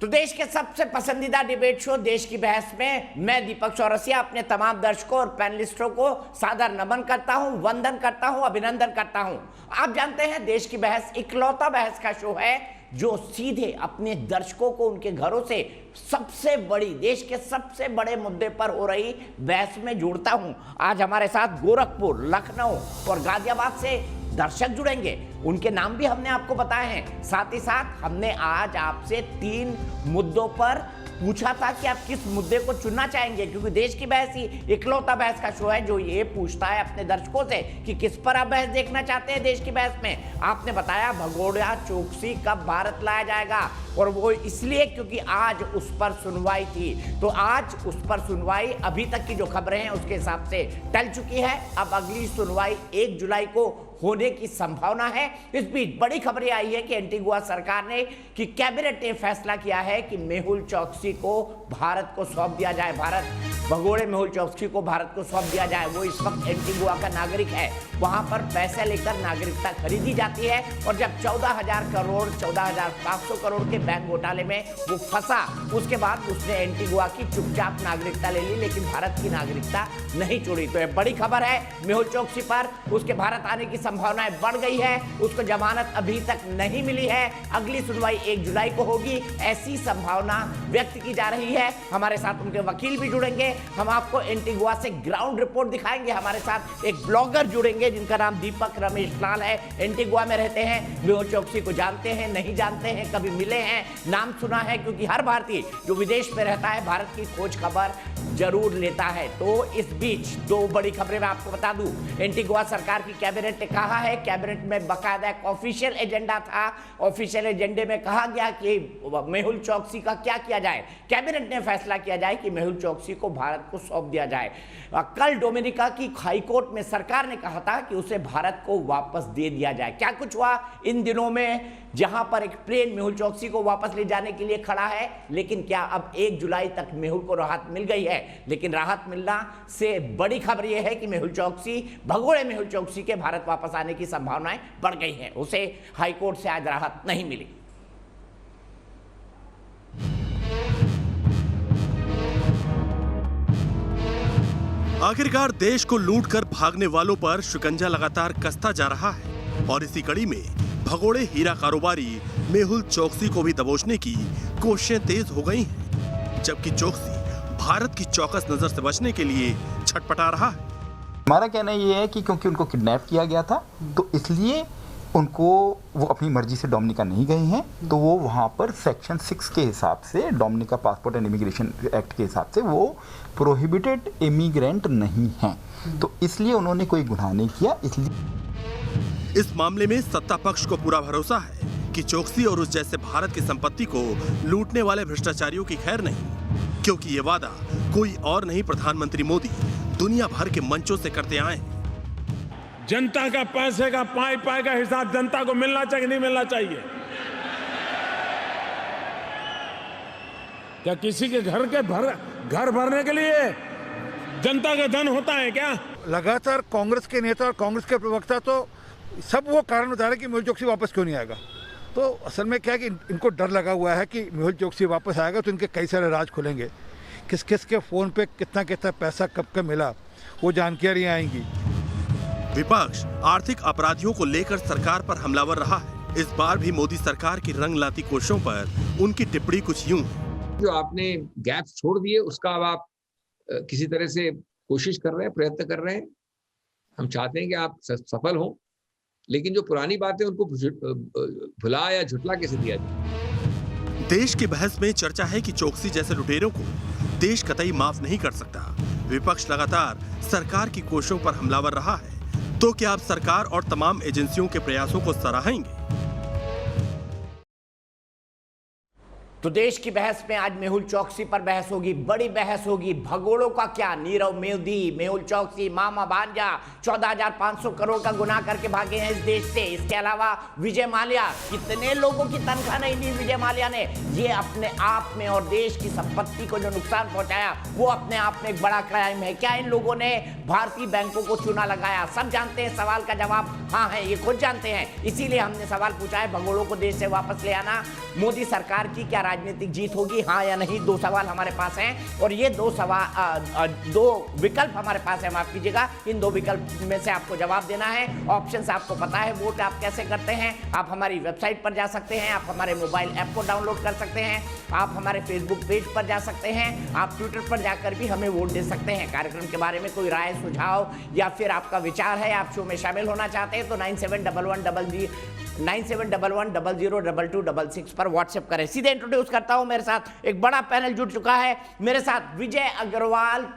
तो देश के सबसे पसंदीदा डिबेट शो देश की बहस में मैं दीपक चौरसिया अपने तमाम दर्शकों और पैनलिस्टों को सादर नमन करता हूं, वंदन करता हूं, अभिनंदन करता हूं। आप जानते हैं देश की बहस इकलौता बहस का शो है जो सीधे अपने दर्शकों को उनके घरों से सबसे बड़ी, देश के सबसे बड़े मुद्दे पर हो रही बहस में जोड़ता हूं। आज हमारे साथ गोरखपुर, लखनऊ और गाजियाबाद से दर्शक जुड़ेंगे। उनके नाम भी हमने आपको बताए हैं। साथ ही साथ हमने आज आपसे 3 मुद्दों पर पूछा था कि आप किस मुद्दे को चुनना चाहेंगे, क्योंकि देश की बहस ही इकलौता बहस का शो है जो ये पूछता है अपने दर्शकों से कि किस पर आप बहस देखना चाहते हैं। देश की बहस में आपने बताया भगोड़ा चौकसी कब भारत लाया जाएगा, और वो इसलिए क्योंकि आज उस पर सुनवाई थी। तो आज उस पर सुनवाई अभी तक की जो खबरें हैं उसके हिसाब से टल चुकी है। अब अगली सुनवाई 1 जुलाई को होने की संभावना है। इस बीच बड़ी खबरें आई है कि एंटीगुआ सरकार ने, कि कैबिनेट ने फैसला किया है कि मेहुल चौकसी को भारत को सौंप दिया जाए। भगोड़े मेहुल चौकसी को भारत को सौंप दिया जाए। वो इस वक्त एंटीगुआ का नागरिक है। वहां पर पैसे लेकर नागरिकता खरीदी जाती है, और जब 14,000 करोड़ 14,500 करोड़ के बैंक घोटाले में वो फंसा, उसके बाद उसने एंटीगुआ की चुपचाप नागरिकता ले ली, लेकिन भारत की नागरिकता नहीं छोड़ी। तो ये बड़ी खबर है मेहुल चौकसी पर। उसके भारत आने की संभावनाएं बढ़ गई है। उसको जमानत अभी तक नहीं मिली है। अगली सुनवाई 1 जुलाई को होगी, ऐसी संभावना व्यक्त की जा रही है। हमारे साथ उनके वकील भी जुड़ेंगे। हम आपको एंटीगुआ से ग्राउंड रिपोर्ट दिखाएंगे। हमारे साथ एक ब्लॉगर जुड़ेंगे जिनका नाम दीपक रमेश लाल है। एंटीगुआ में रहते हैं। मेहुल चौकसी को जानते हैं, नहीं जानते हैं, कभी मिले हैं, नाम सुना है, क्योंकि हर भारतीय जो विदेश में रहता है भारत की खोज खबर जरूर लेता है। तो इस बीच 2 बड़ी खबरें मैं आपको बता दूं। एंटीगुआ सरकार की कैबिनेट ने कहा है, कैबिनेट में बाकायदा एक ऑफिशियल एजेंडा था। ऑफिशियल एजेंडे में कहा गया कि मेहुल चौकसी का क्या किया जाए। कैबिनेट ने फैसला किया जाए कि मेहुल चौकसी को भारत को सौंप दिया जाए। कल डोमिनिका की हाईकोर्ट में सरकार ने कहा था कि उसे भारत को वापस दे दिया जाए। क्या कुछ हुआ इन दिनों में, जहां पर एक प्लेन मेहुल चौकसी को वापस ले जाने के लिए खड़ा है, लेकिन क्या अब 1 जुलाई तक मेहुल को राहत मिल गई है? लेकिन राहत मिलना से बड़ी खबर यह है कि मेहुल चौकसी, भगोड़े मेहुल चौकसी के भारत वापस आने की संभावनाएं बढ़ गई हैं। उसे हाईकोर्ट से आज राहत नहीं मिली। आखिरकार देश को लूटकर भागने वालों पर शिकंजा लगातार कसता जा रहा है, और इसी कड़ी में भगोड़े हीरा कारोबारी मेहुल चौकसी को भी दबोचने की कोशिशें तेज हो गई हैं, जबकि चौकसी भारत की चौकस नजर से बचने के लिए छटपटा रहा है। हमारा कहना ये है कि क्योंकि उनको किडनैप किया गया था, तो इसलिए वो अपनी मर्जी से डोमिनिका नहीं गए हैं, तो वो वहाँ पर सेक्शन 6 के हिसाब से, Dominica passport and immigration act के हिसाब से वो प्रोहिबिटेड इमिग्रेंट नहीं हैं। तो इसलिए उन्होंने कोई गुनाह नहीं किया। इसलिए इस मामले में सत्ता पक्ष को पूरा भरोसा है कि चौकसी और उस जैसे भारत की संपत्ति को लूटने वाले भ्रष्टाचारियों की खैर नहीं, क्योंकि ये वादा कोई और नहीं, प्रधानमंत्री मोदी दुनिया भर के मंचों से करते आए हैं। जनता का पैसे का पाई का हिसाब जनता को मिलना चाहिए, नहीं मिलना चाहिए? क्या किसी के घर भरने के लिए जनता का धन होता है क्या? लगातार कांग्रेस के नेता और कांग्रेस के प्रवक्ता तो सब वो कारण बता रहे कि मेहुल चौकसी वापस क्यों नहीं आएगा। तो असल में क्या है कि इनको डर लगा हुआ है कि मेहुल चौकसी वापस आएगा तो इनके कई सारे राज खुलेंगे। किस किस के फ़ोन पे कितना कितना पैसा कब कब मिला, वो जानकारियाँ आएंगी। विपक्ष आर्थिक अपराधियों को लेकर सरकार पर हमलावर रहा है। इस बार भी मोदी सरकार की रंग लाती कोशिशों पर उनकी टिप्पणी कुछ यूं है। जो आपने गैप छोड़ दिए उसका अब आप किसी तरह से कोशिश कर रहे हैं, प्रयत्न कर रहे हैं। हम चाहते हैं कि आप सफल हों, लेकिन जो पुरानी बातें उनको भुला या झुटला कैसे दिया जाए। देश की बहस में चर्चा है कि चौकसी जैसे लुटेरों को देश कतई माफ नहीं कर सकता। विपक्ष लगातार सरकार की कोशिशों पर हमलावर रहा है, तो क्या आप सरकार और तमाम एजेंसियों के प्रयासों को सराहेंगे? तो देश की बहस में आज मेहुल चौकसी पर बहस होगी, बड़ी बहस होगी। भगोड़ों का क्या, नीरव मोदी, मेहुल चौकसी, मामा भांजा 14,500 करोड़ का गुनाह करके भागे हैं इस देश से। इसके अलावा विजय माल्या, कितने लोगों की तनख्वाह नहीं दी विजय माल्या ने। ये अपने आप में, और देश की संपत्ति को जो नुकसान पहुंचाया वो अपने आप में एक बड़ा क्राइम है। क्या इन लोगों ने भारतीय बैंकों को चूना लगाया? सब जानते हैं, सवाल का जवाब हाँ है, ये खुद जानते हैं। इसीलिए हमने सवाल पूछा है, भगोड़ों को देश से वापस ले आना मोदी सरकार की क्या राजनीतिक जीत होगी, हाँ या नहीं? 2 सवाल हमारे पास हैं और ये 2 विकल्प हमारे पास है, माफ कीजिएगा। इन 2 विकल्प में से आपको जवाब देना है। ऑप्शंस आपको पता है, वोट आप कैसे करते हैं। आप हमारी वेबसाइट पर जा सकते हैं, आप हमारे मोबाइल ऐप को डाउनलोड कर सकते हैं, आप हमारे फेसबुक पेज पर जा सकते हैं, आप ट्विटर पर जाकर भी हमें वोट दे सकते हैं। कार्यक्रम के बारे में कोई राय, सुझाव या फिर आपका विचार है, आप शो में शामिल होना चाहते हैं तो 9711002266 पर व्हाट्सएप करें। सीधे इंट्रोड्यूस करता हूं, मेरे साथ एक बड़ा पैनल जुड़ चुका है। मेरे साथ विजय अग्रवाल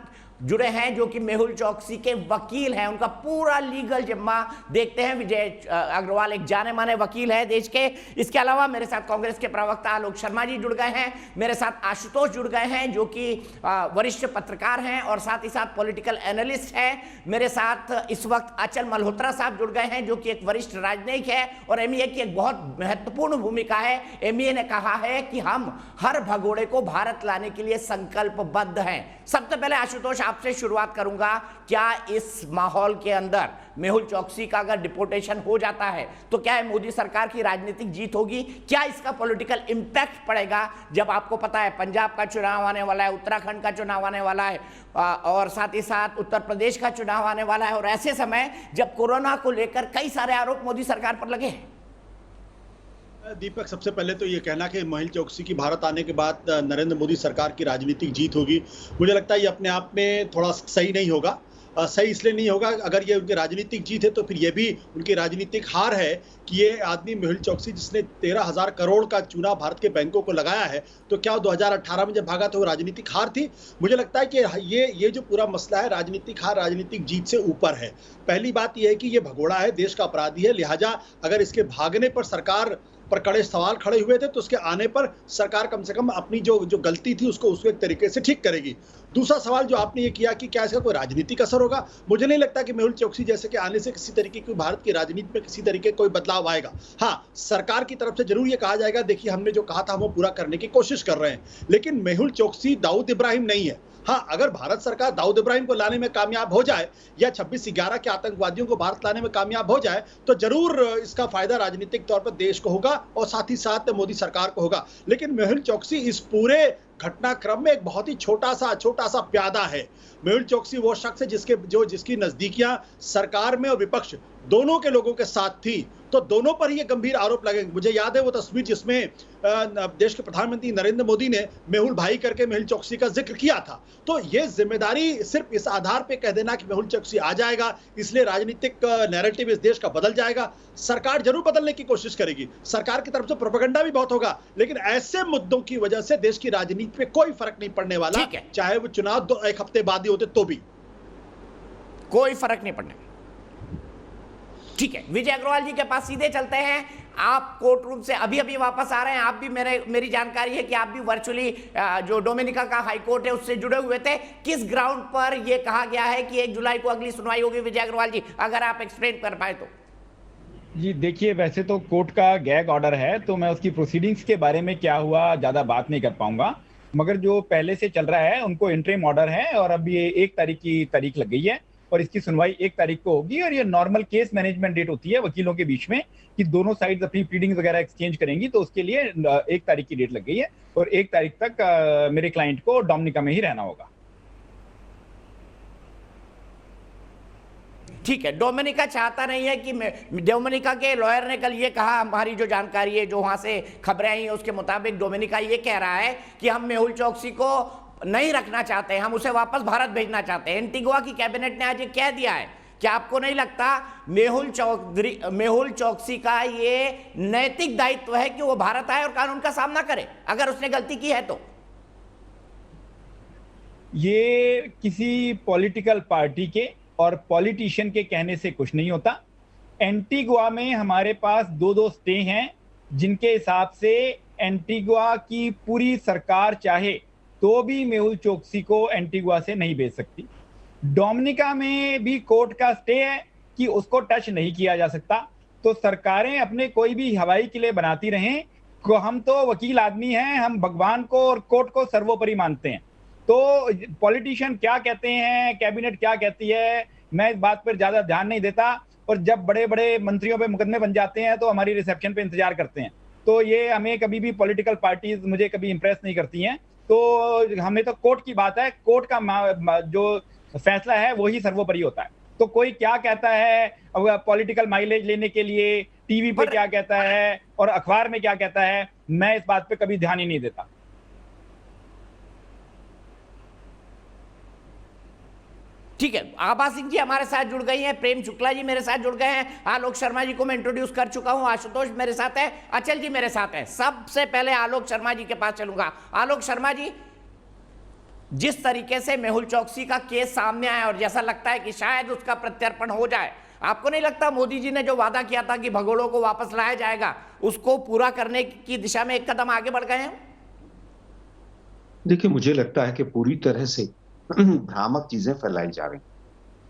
जुड़े हैं जो कि मेहुल चौकसी के वकील हैं, उनका पूरा लीगल जिम्मा देखते हैं। विजय अग्रवाल एक जाने माने वकील है देश के। इसके अलावा मेरे साथ कांग्रेस के प्रवक्ता आलोक शर्मा जी जुड़ गए हैं, मेरे साथ आशुतोष जुड़ गए हैं जो कि वरिष्ठ पत्रकार हैं और साथ ही साथ पॉलिटिकल एनालिस्ट हैं। मेरे साथ इस वक्त अचल मल्होत्रा साहब जुड़ गए हैं जो कि एक वरिष्ठ राजनयिक है और एमईए की एक बहुत महत्वपूर्ण भूमिका है। एमईए ने कहा है कि हम हर भगोड़े को भारत लाने के लिए संकल्पबद्ध हैं। सबसे पहले आशुतोष आपसे शुरुआत करूंगा, क्या इस माहौल के अंदर मेहुल चौकसी का अगर डिपोर्टेशन हो जाता है तो क्या मोदी सरकार की राजनीतिक जीत होगी? क्या इसका पॉलिटिकल इंपैक्ट पड़ेगा? जब आपको पता है पंजाब का चुनाव आने वाला है, उत्तराखंड का चुनाव आने वाला है और साथ ही साथ उत्तर प्रदेश का चुनाव आने वाला है और ऐसे समय जब कोरोना को लेकर कई सारे आरोप मोदी सरकार पर लगे हैं। दीपक, सबसे पहले तो ये कहना कि मेहुल चौकसी की भारत आने के बाद नरेंद्र मोदी सरकार की राजनीतिक जीत होगी, मुझे लगता है ये अपने आप में थोड़ा सही नहीं होगा। सही इसलिए नहीं होगा, अगर ये उनकी राजनीतिक जीत है तो फिर ये भी उनकी राजनीतिक हार है कि ये आदमी मेहुल चौकसी जिसने 13,000 करोड़ का चूना भारत के बैंकों को लगाया है, तो क्या 2018 में जब भागा तो वो राजनीतिक हार थी? मुझे लगता है कि ये जो पूरा मसला है राजनीतिक हार राजनीतिक जीत से ऊपर है। पहली बात यह है कि ये भगोड़ा है, देश का अपराधी है, लिहाजा अगर इसके भागने पर सरकार पर कड़े सवाल खड़े हुए थे तो उसके आने पर सरकार कम से कम अपनी जो गलती थी उसको एक तरीके से ठीक करेगी। दूसरा सवाल जो आपने ये किया कि क्या इसका कोई राजनीतिक असर होगा, मुझे नहीं लगता कि मेहुल चौकसी जैसे के आने से किसी तरीके की भारत की राजनीति में किसी तरीके कोई बदलाव आएगा। हाँ, सरकार की तरफ से जरूर ये कहा जाएगा देखिए हमने जो कहा था हम वो पूरा करने की कोशिश कर रहे हैं, लेकिन मेहुल चौकसी दाऊद इब्राहिम नहीं है। हाँ, अगर भारत सरकार दाऊद इब्राहिम को लाने में कामयाब हो जाए या 26/11 के आतंकवादियों को भारत लाने में कामयाब हो जाए तो जरूर इसका फायदा राजनीतिक तौर पर देश को होगा और साथ ही साथ मोदी सरकार को होगा। लेकिन मेहुल चौकसी इस पूरे घटनाक्रम में एक बहुत ही छोटा सा प्यादा है। मेहुल चौकसी वो शख्स है जिसकी नजदीकियां सरकार में और विपक्ष दोनों के लोगों के साथ थी, तो दोनों पर ये गंभीर आरोप लगेंगे। मुझे याद है वो तस्वीर जिसमें देश के प्रधानमंत्री नरेंद्र मोदी ने मेहुल भाई करके मेहुल चौकसी का जिक्र किया था। तो ये जिम्मेदारी सिर्फ इस आधार पे कह देना कि मेहुल चौकसी आ जाएगा इसलिए राजनीतिक नैरेटिव इस देश का बदल जाएगा, सरकार जरूर बदलने की कोशिश करेगी, सरकार की तरफ से प्रोपेगेंडा भी बहुत होगा, लेकिन ऐसे मुद्दों की वजह से देश की राजनीति पे कोई फर्क नहीं पड़ने वाला, चाहे वो चुनाव 1 हफ्ते बाद ही होते तो भी कोई फर्क नहीं पड़ने। ठीक है, विजय अग्रवाल जी के पास सीधे चलते हैं। आप कोर्ट रूम से अभी वापस आ रहे हैं, आप भी मेरी जानकारी है कि आप भी वर्चुअली जो डोमिनिका का हाई कोर्ट है उससे जुड़े हुए थे। किस ग्राउंड पर यह कहा गया है कि 1 जुलाई को अगली सुनवाई होगी? विजय अग्रवाल जी, अगर आप एक्सप्लेन कर पाए तो। जी देखिए, वैसे तो कोर्ट का गैग ऑर्डर है तो मैं उसकी प्रोसीडिंग्स के बारे में क्या हुआ ज़्यादा बात नहीं कर पाऊंगा, मगर जो पहले से चल रहा है उनको इंटरिम ऑर्डर है और अब ये 1 तारीख की तारीख लग गई है और इसकी सुनवाई 1 तारीख को होगी। और ये नॉर्मल केस मैनेजमेंट डेट होती है वकीलों के बीच में कि दोनों साइड्स अपनी प्लीडिंग्स वगैरह एक्सचेंज करेंगी, तो उसके लिए 1 तारीख की डेट लग गई है और 1 तारीख तक मेरे क्लाइंट को डोमिनिका में ही रहना होगा। ठीक है, डोमिनिका चाहता नहीं है कि डोमिनिका के लॉयर ने कल ये कहा, हमारी जो जानकारी है जो वहां से खबरें आई हैं उसके मुताबिक डोमिनिका ये कह रहा है कि हम मेहुल चौकसी को नहीं रखना चाहते हैं, हम उसे वापस भारत भेजना चाहते हैं। एंटीगुआ की कैबिनेट ने आज ये कह दिया है। क्या आपको नहीं लगता मेहुल चौकसी का ये नैतिक दायित्व है कि वो भारत आए और कानून का सामना करे अगर उसने गलती की है तो? ये किसी पॉलिटिकल पार्टी के और पॉलिटिशियन के कहने से कुछ नहीं होता। एंटीगुआ में हमारे पास 2 स्टे हैं जिनके हिसाब से एंटीगुआ की पूरी सरकार चाहे तो भी मेहुल चौकसी को एंटीगुआ से नहीं भेज सकती। डोमिनिका में भी कोर्ट का स्टे है कि उसको टच नहीं किया जा सकता। तो सरकारें अपने कोई भी हवाई किले बनाती रहें, को हम तो वकील आदमी हैं, हम भगवान को और कोर्ट को सर्वोपरि मानते हैं। तो पॉलिटिशियन क्या कहते हैं, कैबिनेट क्या कहती है, मैं इस बात पर ज्यादा ध्यान नहीं देता। और जब बड़े बड़े मंत्रियों पे मुकदमे बन जाते हैं तो हमारी रिसेप्शन पे इंतजार करते हैं। तो ये हमें कभी भी पॉलिटिकल पार्टीज मुझे कभी इंप्रेस नहीं करती हैं। तो हमें तो कोर्ट की बात है, कोर्ट का जो फैसला है वही सर्वोपरि होता है। तो कोई क्या कहता है पॉलिटिकल माइलेज लेने के लिए, टीवी पे क्या कहता है और अखबार में क्या कहता है, मैं इस बात पे कभी ध्यान ही नहीं देता। ठीक है, आभा सिंह जी हमारे साथ जुड़ गई हैं, प्रेम शुक्ला जी मेरे साथ जुड़ गए हैं, आलोक शर्मा जी को मैं इंट्रोड्यूस कर चुका हूं, आशुतोष मेरे साथ है, अचल जी मेरे साथ है। सबसे पहले आलोक शर्मा जी के पास चलूंगा। आलोक शर्मा जी, जिस तरीके से मेहुल चौकसी का केस सामने आया और जैसा लगता है कि शायद उसका प्रत्यर्पण हो जाए, आपको नहीं लगता मोदी जी ने जो वादा किया था कि भगोड़ों को वापस लाया जाएगा, उसको पूरा करने की दिशा में एक कदम आगे बढ़ गए हैं? देखिए, मुझे लगता है कि पूरी तरह से भ्रामक चीजें फैलाई जा रही।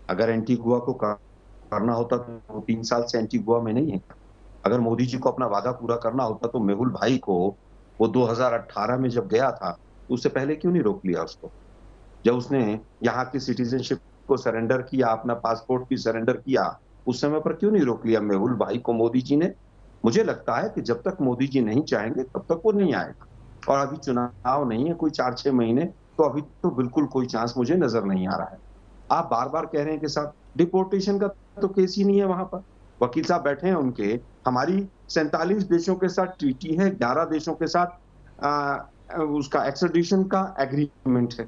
अगर एंटीगुआ को करना होता तो 3 साल से एंटीगुआ में नहीं है। अगर मोदी जी को अपना वादा पूरा करना होता तो मेहुल भाई को वो 2018 में जब गया था तो उससे पहले क्यों नहीं रोक लिया उसको? जब उसने यहाँ की सिटीजनशिप को सरेंडर किया, अपना पासपोर्ट भी सरेंडर किया, उस समय पर क्यों नहीं रोक लिया मेहुल भाई को मोदी जी ने? मुझे लगता है कि जब तक मोदी जी नहीं चाहेंगे तब तक वो नहीं आएगा। और अभी चुनाव नहीं है कोई 4-6 महीने, तो अभी तो बिल्कुल कोई चांस मुझे नजर नहीं आ रहा है। आप बार बार कह रहे हैं कि साहब डिपोर्टेशन का तो केस ही नहीं है वहां पर। वकील साहब बैठे हैं उनके, हमारी 47 देशों के साथ ट्रीटी है, 11 देशों के साथ उसका एक्सट्रेडिशन का एग्रीमेंट है।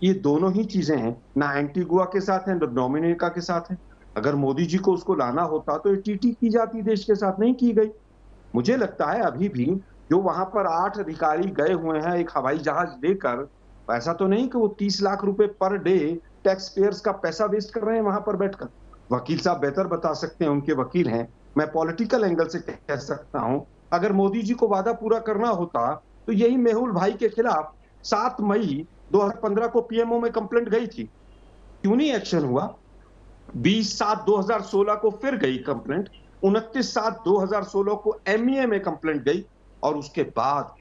ये दोनों ही चीजें हैं, ना एंटीगुआ के साथ है ना डोमिनिका के साथ है। अगर मोदी जी को उसको लाना होता तो ये ट्रीटी की जाती, देश के साथ नहीं की गई। मुझे लगता है अभी भी जो वहां पर 8 अधिकारी गए हुए हैं एक हवाई जहाज लेकर, ऐसा तो नहीं कि वो 30 लाख रुपए पर डे टैक्स पेयर्स का पैसा वेस्ट कर रहे हैं वहां पर बैठकर। वकील साहब बेहतर बता सकते हैं, उनके वकील हैं। मैं पॉलिटिकल एंगल से कह सकता हूं, अगर मोदी जी को वादा पूरा करना होता तो यही मेहुल भाई के खिलाफ 7 मई 2015 को पीएमओ में कंप्लेंट गई थी, क्यों नहीं एक्शन हुआ? 20/7/2016 को फिर गई कंप्लेंट, 29/7/2016 को एमईए में कंप्लेंट गई, और उसके बाद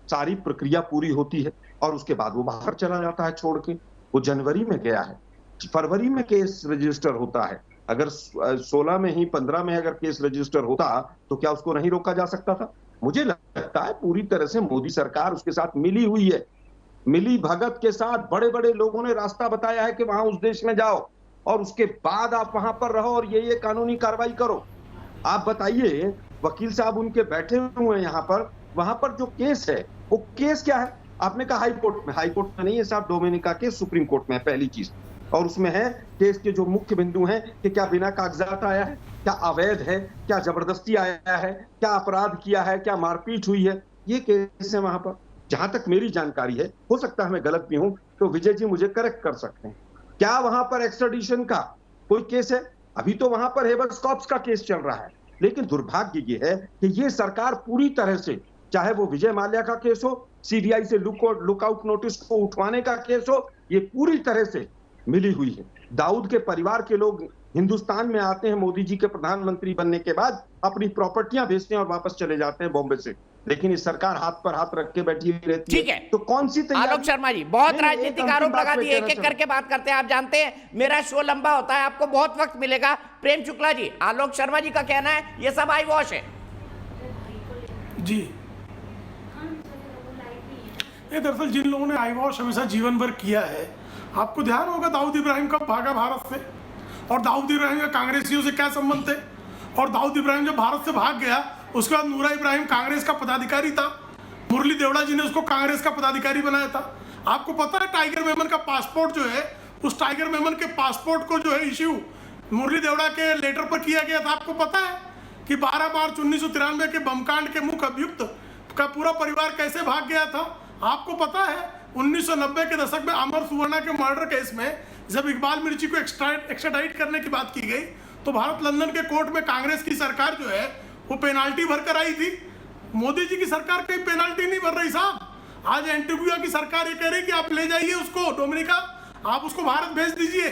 सारी प्रक्रिया पूरी होती है और उसके बाद वो बाहर चला जाता है छोड़ के। वो जनवरी में गया है, फरवरी में केस रजिस्टर होता है। अगर 16 में ही 15 में अगर केस रजिस्टर होता तो क्या उसको नहीं रोका जा सकता था? मुझे लगता है पूरी तरह से मोदी सरकार उसके साथ मिली हुई है, मिली भगत के साथ। बड़े बड़े लोगों ने रास्ता बताया है कि वहां उस देश में जाओ और उसके बाद आप वहां पर रहो और ये कानूनी कार्रवाई करो। आप बताइए, वकील साहब उनके बैठे हुए हैं यहाँ पर, वहां पर जो केस है वो केस क्या है? आपने कहा हाई कोर्ट में, हाई कोर्ट में नहीं है साहब, डोमिनिका के सुप्रीम कोर्ट में है पहली चीज। और उसमें है केस के जो मुख्य बिंदु हैं कि क्या बिना कागजात आया है, क्या अवैध है, क्या जबरदस्ती आया है, क्या अपराध किया है, क्या मारपीट हुई है, ये केस है वहां पर। जहां तक मेरी जानकारी है, हो सकता है मैं गलत भी हूं तो विजय जी मुझे करेक्ट कर सकते हैं, क्या वहां पर एक्सट्रेडिशन का कोई केस है? अभी तो वहां पर हेबस कॉर्प्स का केस चल रहा है। लेकिन दुर्भाग्य ये है कि ये सरकार पूरी तरह से, चाहे वो विजय माल्या का केस हो, सीबीआई से लुकआउट नोटिस को उठवाने का केस हो, ये पूरी तरह से मिली हुई है। दाऊद के परिवार के लोग हिंदुस्तान में आते हैं मोदी जी के प्रधानमंत्री बनने के बाद, अपनी प्रॉपर्टियां बेचते हैं और वापस चले जाते हैं बॉम्बे से। लेकिन इस सरकार हाथ पर हाथ रख के बैठी रहती है। तो कौन सी तैयारी? आलोक शर्मा जी, बहुत राजनीतिक आरोप लगा दिए, एक एक करके बात करते हैं। आप जानते हैं मेरा शो लंबा होता है, आपको बहुत वक्त मिलेगा। प्रेम शुक्ला जी, आलोक शर्मा जी का कहना है ये सब आई वॉश है। जी, ये दरअसल जिन लोगों ने आई वॉश हमेशा जीवन भर किया है, आपको ध्यान होगा दाऊद इब्राहिम कब भागा भारत से, और दाऊद इब्राहिम का कांग्रेसियों से क्या संबंध थे। और दाऊद इब्राहिम जब भारत से भाग गया, उसके बाद नूरा इब्राहिम कांग्रेस का पदाधिकारी था, मुरली देवड़ा जी ने उसको कांग्रेस का पदाधिकारी बनाया था। आपको पता है टाइगर मेमन का पासपोर्ट जो है, उस टाइगर मेमन के पासपोर्ट को जो है इश्यू मुरली देवड़ा के लेटर पर किया गया था। आपको पता है कि 12 मार्च 1993 के बमकांड के मुख्य अभियुक्त का पूरा परिवार कैसे भाग गया था। आपको पता है 1990 के दशक में अमर सुवर्णा के मर्डर केस में जब इकबाल मिर्ची को एक्स्ट्राडाइट करने की बात की गई, तो भारत लंदन के कोर्ट में कांग्रेस की सरकार जो है वो पेनाल्टी भरकर आई थी। मोदी जी की सरकार कोई पेनाल्टी नहीं भर रही साहब। आज एंटीगुआ की सरकार ये कह रही कि आप ले जाइए उसको डोमिनिका, आप उसको भारत भेज दीजिए।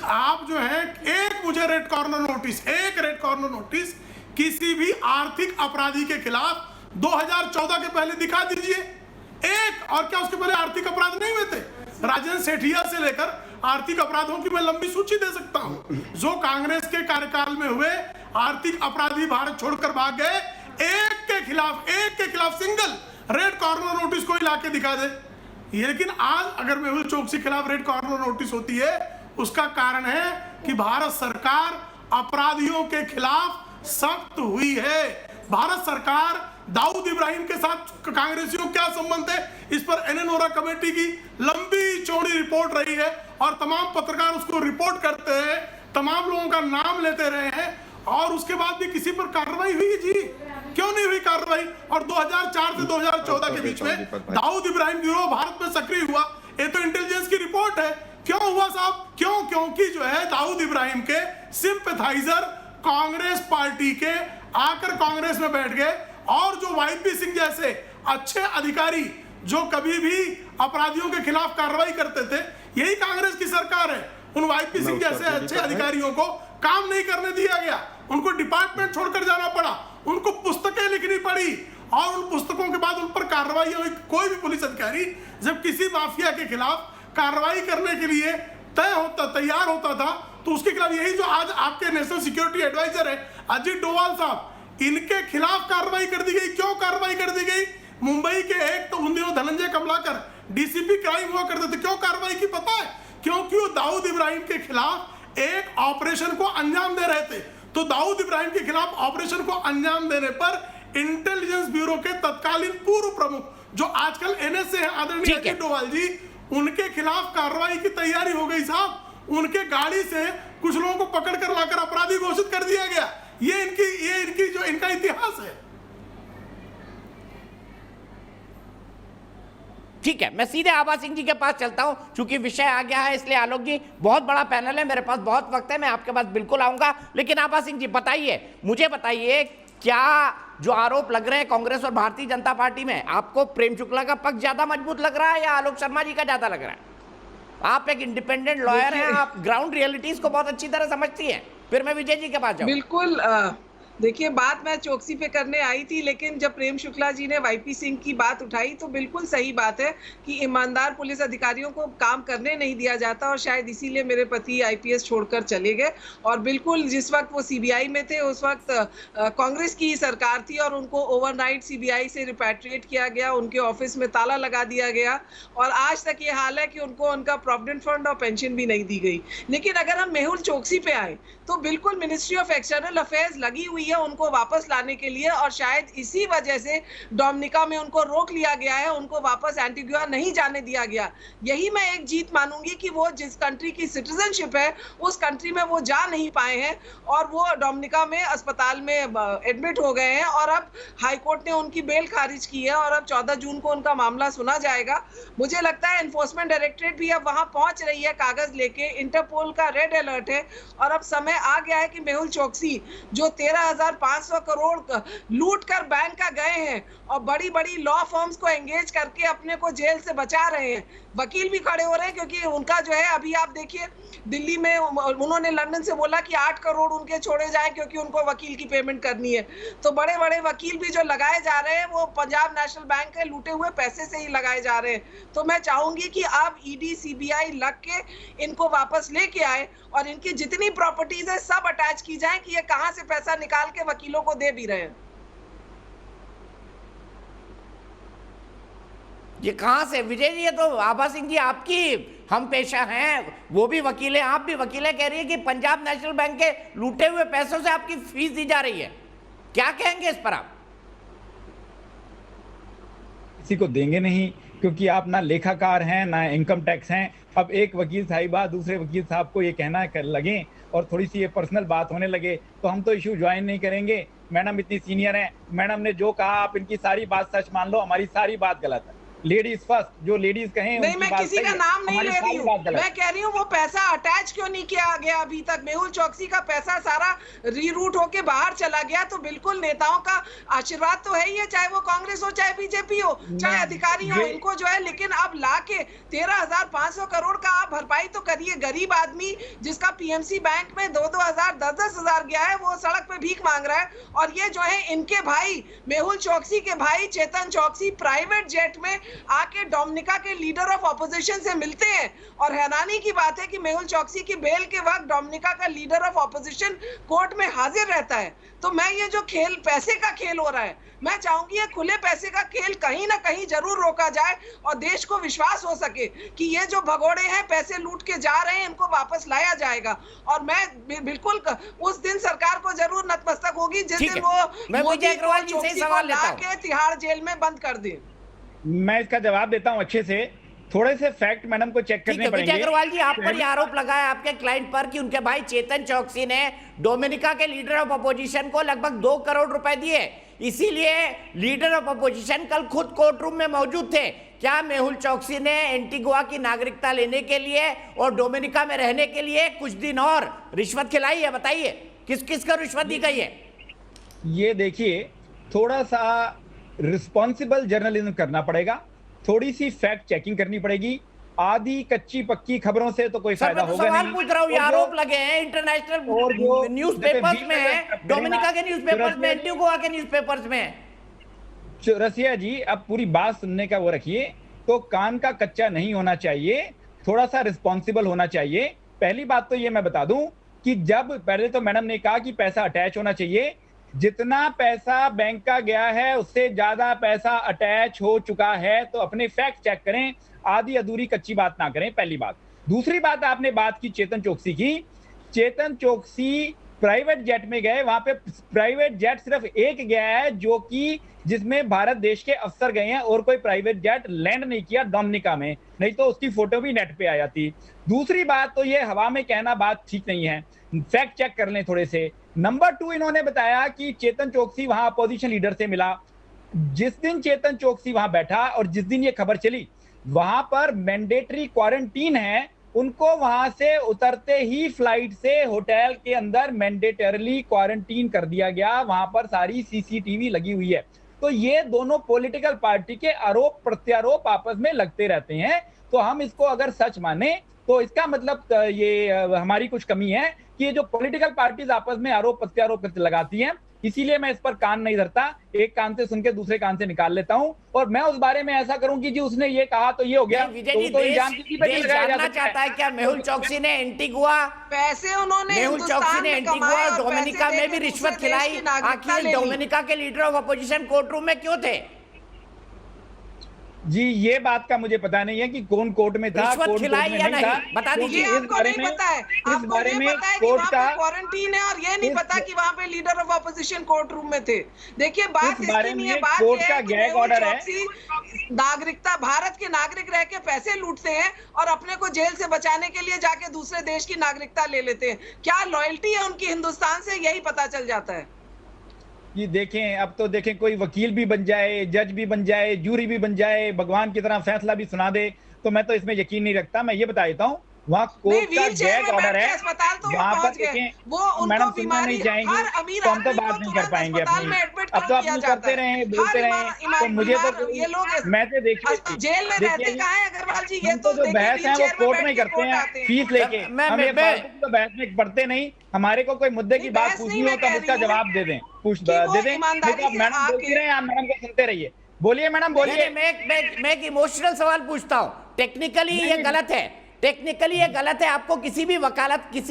आप जो है एक मुझे रेड कॉर्नर नोटिस किसी भी आर्थिक अपराधी के खिलाफ 2014 के पहले दिखा दीजिए एक। और क्या उसके पहले आर्थिक अपराध नहीं हुए थे? राजेंद्र सेठिया से लेकर आर्थिक अपराधों की मैं लंबी सूची दे सकता हूं। जो कांग्रेस के कार्यकाल में हुए आर्थिक अपराधी भारत छोड़कर भाग गए, एक के के खिलाफ सिंगल रेड कॉर्नर नोटिस कोई लाके दिखा दे। ये लेकिन आज अगर मेहुल चोकसी के खिलाफ रेड कॉर्नर नोटिस होती है, उसका कारण है कि भारत सरकार अपराधियों के खिलाफ सख्त हुई है। भारत सरकार दाऊद इब्राहिम के साथ कांग्रेसियों क्या संबंध है, इस पर एनएन वोरा कमेटी की लंबी चौड़ी रिपोर्ट रही है और तमाम पत्रकार उसको रिपोर्ट करते हैं, तमाम लोगों का नाम लेते रहे हैं और उसके बाद भी किसी पर कार्रवाई हुई जी? क्यों नहीं हुई कार्रवाई? और 2004 से 2014 के बीच में दाऊद इब्राहिम गिरोह भारत में सक्रिय हुआ, ये तो इंटेलिजेंस की रिपोर्ट है। क्यों हुआ साहब? क्यों? क्योंकि जो है दाऊद इब्राहिम के सिंपैथाइजर कांग्रेस पार्टी के आकर कांग्रेस में बैठ गए और जो वाईपी सिंह जैसे अच्छे अधिकारी जो कभी भी अपराधियों के खिलाफ कार्रवाई करते थे, यही कांग्रेस की सरकार है। उन वाईपी सिंह जैसे अच्छे अधिकारियों को काम नहीं करने दिया गया, उनको डिपार्टमेंट छोड़कर जाना पड़ा, उनको पुस्तकें लिखनी पड़ी और उन पुस्तकों के बाद उन पर कार्रवाई हुई। कोई भी पुलिस अधिकारी जब किसी माफिया के खिलाफ कार्रवाई करने के लिए तैयार होता था तो उसके खिलाफ, यही जो आज आपके नेशनल सिक्योरिटी एडवाइजर है अजीत डोवाल साहब, इनके खिलाफ कार्रवाई कर दी गई। क्यों कार्रवाई कर दी गई? मुंबई के एक तो उन दिनों धनंजय कमलाकर डीसीपी क्राइम हुआ करते थे। क्यों कार्रवाई की पता है? क्योंकि वो दाऊद इब्राहिम के खिलाफ एक ऑपरेशन को अंजाम दे रहे थे। तो दाऊद इब्राहिम के खिलाफ ऑपरेशन को अंजाम देने पर इंटेलिजेंस ब्यूरो के तत्कालीन पूर्व प्रमुख जो आजकल एनएसए हैं आदरणीय अजीत डोवाल जी, उनके खिलाफ कार्रवाई की तैयारी हो गई साहब। उनके गाड़ी से कुछ लोगों को पकड़ कर लाकर अपराधी घोषित कर दिया गया। ये इनकी जो इनका इतिहास है। ठीक है, मैं सीधे आभा सिंह जी के पास चलता हूं, चूंकि विषय आ गया है इसलिए। आलोक जी, बहुत बड़ा पैनल है, मेरे पास बहुत वक्त है, मैं आपके पास बिल्कुल आऊंगा। लेकिन आभा सिंह जी बताइए, मुझे बताइए, क्या जो आरोप लग रहे हैं कांग्रेस और भारतीय जनता पार्टी में, आपको प्रेम शुक्ला का पक्ष ज्यादा मजबूत लग रहा है या आलोक शर्मा जी का ज्यादा लग रहा है? आप एक इंडिपेंडेंट लॉयर हैं, आप ग्राउंड रियलिटीज को बहुत अच्छी तरह समझती हैं। फिर मैं विजय जी के पास जाऊं। बिल्कुल, देखिए बात मैं चौकसी पे करने आई थी, लेकिन जब प्रेम शुक्ला जी ने वाईपी सिंह की बात उठाई तो बिल्कुल सही बात है कि ईमानदार पुलिस अधिकारियों को काम करने नहीं दिया जाता और शायद इसीलिए मेरे पति आईपीएस छोड़कर चले गए। और बिल्कुल जिस वक्त वो सीबीआई में थे उस वक्त कांग्रेस की सरकार थी और उनको ओवरनाइट सीबीआई से रिपैट्रिएट किया गया, उनके ऑफिस में ताला लगा दिया गया और आज तक ये हाल है कि उनको उनका प्रोविडेंट फंड और पेंशन भी नहीं दी गई। लेकिन अगर हम मेहुल चोकसी पे आए तो बिल्कुल मिनिस्ट्री ऑफ एक्सटर्नल अफेयर्स लगी हुई है उनको वापस लाने के लिए और शायद इसी वजह से डोमिनिका में उनको रोक लिया गया है, उनको वापस एंटीगुआ नहीं जाने दिया गया। यही मैं एक जीत मानूंगी कि वो जिस कंट्री की सिटीजनशिप है उस कंट्री में वो जा नहीं पाए हैं और वो डोमिनिका में अस्पताल में एडमिट हो गए हैं और अब हाईकोर्ट ने उनकी बेल खारिज की है और अब 14 जून को उनका मामला सुना जाएगा। मुझे लगता है एनफोर्समेंट डायरेक्टरेट भी अब वहां पहुंच रही है कागज लेके, इंटरपोल का रेड अलर्ट है और अब समय आ गया है कि मेहुल चोकसी जो 13,500 करोड़ लूट कर बैंक का गए हैं और बड़ी बड़ी लॉ फर्म्स को एंगेज करके अपने को जेल से बचा रहे हैं, वकील भी खड़े हो रहे हैं क्योंकि उनका जो है अभी आप देखिए दिल्ली में उन्होंने लंदन से बोला कि 8 करोड़ उनके छोड़े जाएं क्योंकि उनको वकील की पेमेंट करनी है। तो बड़े बड़े वकील भी जो लगाए जा रहे हैं वो पंजाब नेशनल बैंक के लूटे हुए पैसे से ही लगाए जा रहे हैं। तो मैं चाहूंगी कि अब ईडी सीबीआई लग के इनको वापस लेके आए और इनकी जितनी प्रॉपर्टीज है सब अटैच की जाए कि ये कहां से पैसा निकाल के वकीलों को दे भी रहे हैं। ये कहां से विजय जी? ये तो आभा सिंह जी आपकी हम पेशा हैं, वो भी वकील हैं, आप भी वकील हैं, कह रही है कि पंजाब नेशनल बैंक के लूटे हुए पैसों से आपकी फीस दी जा रही है। क्या कहेंगे इस पर आप? किसी को देंगे नहीं क्योंकि आप ना लेखाकार हैं ना इनकम टैक्स हैं। अब एक वकील साहिबा दूसरे वकील साहब को ये कहना कर लगे और थोड़ी सी ये पर्सनल बात होने लगे तो हम तो इशू ज्वाइन नहीं करेंगे। मैडम इतनी सीनियर हैं, मैडम ने जो कहा आप इनकी सारी बात सच मान लो, हमारी सारी बात गलत है। लेडीज फर्स्ट, जो लेडीज कहें नहीं, मैं किसी का नाम नहीं ले रही हूँ, मैं कह रही हूँ वो पैसा अटैच क्यों नहीं किया गया अभी तक? मेहुल चोकसी का पैसा सारा रीरूट होके बाहर चला गया तो बिल्कुल नेताओं का आशीर्वाद तो है ही है, चाहे वो कांग्रेस हो चाहे बीजेपी हो चाहे अधिकारी हो, इनको जो है। लेकिन अब लाके 13,500 करोड़ का आप भरपाई तो करिए। गरीब आदमी जिसका पीएमसी बैंक में 2-2 हज़ार 10-10 हज़ार गया है वो सड़क पे भीख मांग रहा है और ये जो है इनके भाई मेहुल चोकसी के भाई चेतन चोकसी प्राइवेट जेट में आके डोमिनिका के लीडर ऑफ ऑपोजिशन से मिलते हैं। और हैरानी की बात है कि मेहुल चौकसी की बेल के वक्त डोमिनिका का लीडर ऑफ ऑपोजिशन कोर्ट में हाजिर रहता है। तो मैं ये जो खेल, पैसे का खेल हो रहा है, मैं चाहूंगी ये खुले पैसे का खेल कहीं ना कहीं जरूर रोका जाए और देश को विश्वास हो सके कि ये जो भगोड़े हैं पैसे लूट के जा रहे हैं, इनको वापस लाया जाएगा। और मैं बिल्कुल उस दिन सरकार को जरूर नतमस्तक होगी जिस दिन वो विजय अग्रवाल जी से सवाल लेता हूं। तिहाड़ जेल में बंद कर दे। मैं इसका जवाब देता हूं अच्छे से। थोड़े से फैक्ट मैडम को चेक करने पड़ेंगे। विजय अग्रवाल जी, आप पर ये आरोप लगाया आपके क्लाइंट पर कि उनके भाई चेतन चौकसी ने डोमिनिका के लीडर ऑफ अपोजिशन को लगभग 2 करोड़ रुपए दिए, इसीलिए लीडर ऑफ अपोजिशन कल खुद कोर्ट रूम में मौजूद थे। क्या मेहुल चौकसी ने एंटीगुआ की नागरिकता लेने के लिए और डोमिनिका में रहने के लिए कुछ दिन और रिश्वत खिलाई है? बताइए किस किस को रिश्वत दी गई है? ये देखिए, थोड़ा सा रिस्पॉन्सिबल जर्नलिज्म करना पड़ेगा, थोड़ी सी फैक्ट चेकिंग करनी पड़ेगी। आधी कच्ची पक्की खबरों से तो कोई फायदा होगा नहीं। सवाल पूछ रहा हूँ, ये आरोप लगे हैं इंटरनेशनल न्यूज़पेपर्स में है, डोमिनिका के न्यूज़पेपर्स में, एंटीगुआ के न्यूज़पेपर्स में। रसिया जी, अब पूरी बात सुनने का वो रखिए, तो कान का कच्चा नहीं होना चाहिए, थोड़ा सा रिस्पॉन्सिबल होना चाहिए। पहली बात तो ये मैं बता दूं कि जब पहले तो मैडम ने कहा कि पैसा अटैच होना चाहिए, जितना पैसा बैंक का गया है उससे ज्यादा पैसा अटैच हो चुका है, तो अपने फैक्ट चेक करें, आधी अधूरी कच्ची बात ना करें, पहली बात। दूसरी बात, आपने बात की चेतन चौकसी की। चेतन चौकसी प्राइवेट जेट में गए, वहां पे प्राइवेट जेट सिर्फ एक गया है जो कि जिसमें भारत देश के अफसर गए हैं, और कोई प्राइवेट जेट लैंड नहीं किया डोमिनिका में, नहीं तो उसकी फोटो भी नेट पे आ जाती। दूसरी बात तो ये हवा में कहना बात ठीक नहीं है, फैक्ट चेक कर लें थोड़े से। नंबर 2, इन्होंने बताया कि चेतन चौकसी वहां अपोजिशन लीडर से मिला। जिस दिन चेतन चौकसी वहां बैठा और जिस दिन ये खबर चली, वहां पर मैंडेटरी क्वारंटीन है, उनको वहां से उतरते ही फ्लाइट से होटल के अंदर मैंडेटरली क्वारंटीन कर दिया गया। वहां पर सारी सीसीटीवी लगी हुई है। तो ये दोनों पॉलिटिकल पार्टी के आरोप प्रत्यारोप आपस में लगते रहते हैं। तो हम इसको अगर सच माने तो इसका मतलब ये हमारी कुछ कमी है कि ये जो पॉलिटिकल पार्टीज आपस में आरोप प्रत्यारोप लगाती हैं, इसीलिए मैं इस पर कान नहीं धरता, एक कान से सुन के दूसरे कान से निकाल लेता हूं। और मैं उस बारे में ऐसा करूं कि जी उसने ये कहा तो ये हो गया। विजय जी, देश जानना चाहता है क्या मेहुल चौकसी ने एंटीगुआ पैसे उन्होंने मेहुल चौकसी ने एंटीगुआ और डोमिनिका में भी रिश्वत खिलाई? आखिर डोमिनिका के leader of opposition court room में क्यों थे? जी ये बात का मुझे पता नहीं है कि कौन कोर्ट में था, रिश्वत खिलाई या नहीं, बता दीजिए। आपको नहीं पता है, इस बारे में कोर्ट का क्वारंटीन है, और ये नहीं पता कि वहां पे leader of opposition court room में थे। देखिए बात इसकी नहीं है, बात कोर्ट का गैग ऑर्डर है। नागरिकता, भारत के नागरिक रह के पैसे लूटते हैं और अपने को जेल से बचाने के लिए जाके दूसरे देश की नागरिकता ले लेते हैं। क्या लॉयल्टी है उनकी हिंदुस्तान से, यही पता चल जाता है। ये देखें, अब तो देखें कोई वकील भी बन जाए, जज भी बन जाए, जूरी भी बन जाए, भगवान की तरह फैसला भी सुना दे, तो मैं तो इसमें यकीन नहीं रखता। मैं ये बता देता हूँ, वहाँ कोर्ट का गैग ऑर्डर है, वहाँ पर देखें मैडम सुनना नहीं चाहेंगे तो हम तो बात नहीं कर पाएंगे अपनी। अब तो आप करते रहे, बोलते रहे, तो मुझे तो मैं तो देखिए जेल में रहते कहाँ है अग्रवाल जी? ये तो जो बहस है वो कोर्ट में करते हैं फीस लेके, हम ये तो बहस में पढ़ते नहीं। हमारे को कोई मुद्दे की बात पूछनी हो तो हम इसका जवाब दे दें, दे दें। मैडम बोलती रहे, आप मैडम को सुनते रहिए। बोलिए मैडम, बोलिए। मैं एक इमोशनल सवाल पूछता हूँ। टेक्निकली ये गलत है, टेक्निकली ये गलत है। आपको किसी